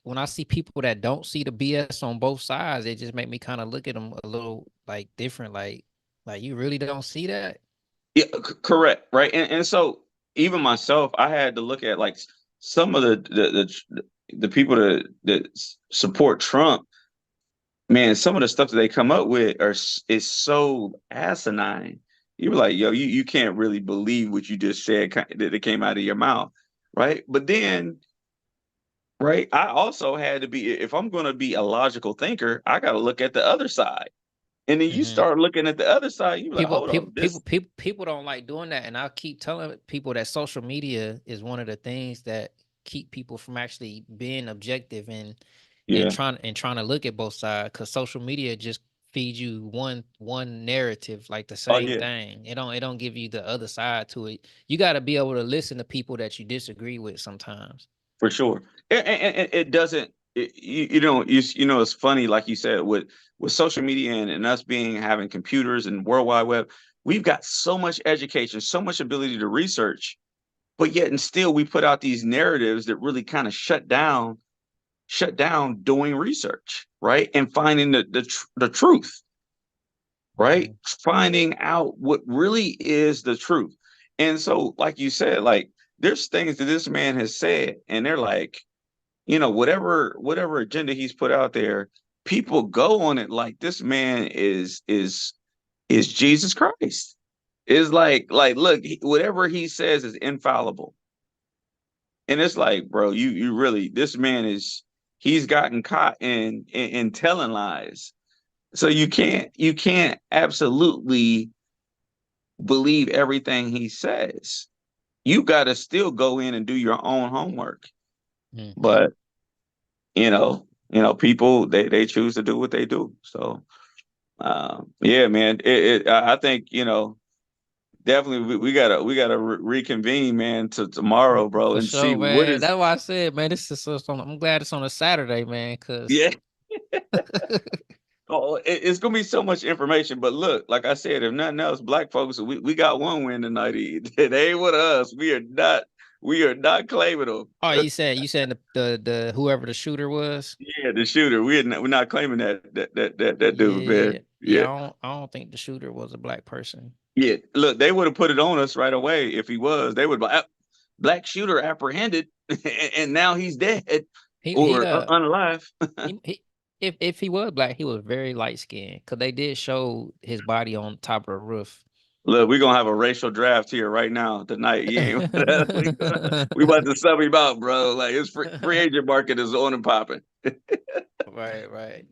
when I see people that don't see the BS on both sides, it just make me kind of look at them a little like different. Like you really don't see that? Yeah, correct. Right. And so even myself, I had to look at like some of the people that support Trump. Man, some of the stuff that they come up with is so asinine. You were like, yo, you can't really believe what you just said that came out of your mouth, right? But then, right, I also had to be, if I'm going to be a logical thinker, I got to look at the other side. And then you start looking at the other side, you like, hold on. People don't like doing that, and I'll keep telling people that social media is one of the things that keep people from actually being objective and trying to look at both sides, because social media just feeds you one narrative, like the same thing. It don't give you the other side to it. You got to be able to listen to people that you disagree with sometimes. For sure, and it doesn't. It's funny, like you said, with social media and us having computers and World Wide Web, we've got so much education, so much ability to research, but yet and still we put out these narratives that really kind of shut down doing research, right? And finding the truth, right? Finding out what really is the truth. And so, like you said, like there's things that this man has said, and they're like, whatever agenda he's put out there, people go on it like this man is Jesus Christ. Is like, look, whatever he says is infallible. And it's like, bro, you really, this man he's gotten caught in telling lies. So you can't absolutely believe everything he says. You got to still go in and do your own homework. But people they choose to do what they do. So yeah, man, I think definitely we gotta reconvene, man, to tomorrow, bro, and see what is. That's why I said, man, I'm glad it's on a Saturday, man, because Oh, it's gonna be so much information. But look, like I said, if nothing else, black folks, we got one win tonight. They ain't with us. We are not claiming them. Oh, you said the whoever the shooter was. Yeah, the shooter. We're not claiming that dude, man. Yeah. I don't think the shooter was a black person. Yeah, look, they would have put it on us right away if he was. They would be like, black shooter apprehended, and now he's dead or unalive. If he was black, he was very light skinned because they did show his body on top of the roof. Look, we're gonna have a racial draft here right now tonight. Yeah, we about to sub him out, bro. Like his free agent market is on and popping. Right.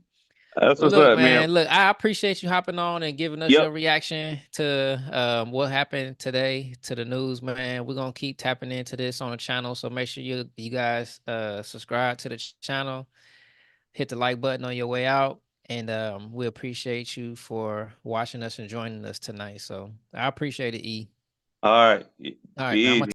That's what's up, man. Look, I appreciate you hopping on and giving us your reaction to what happened today to the news, man. We're gonna keep tapping into this on the channel, so make sure you guys subscribe to the channel, hit the like button on your way out, and we appreciate you for watching us and joining us tonight. So I appreciate it, E. All right, man,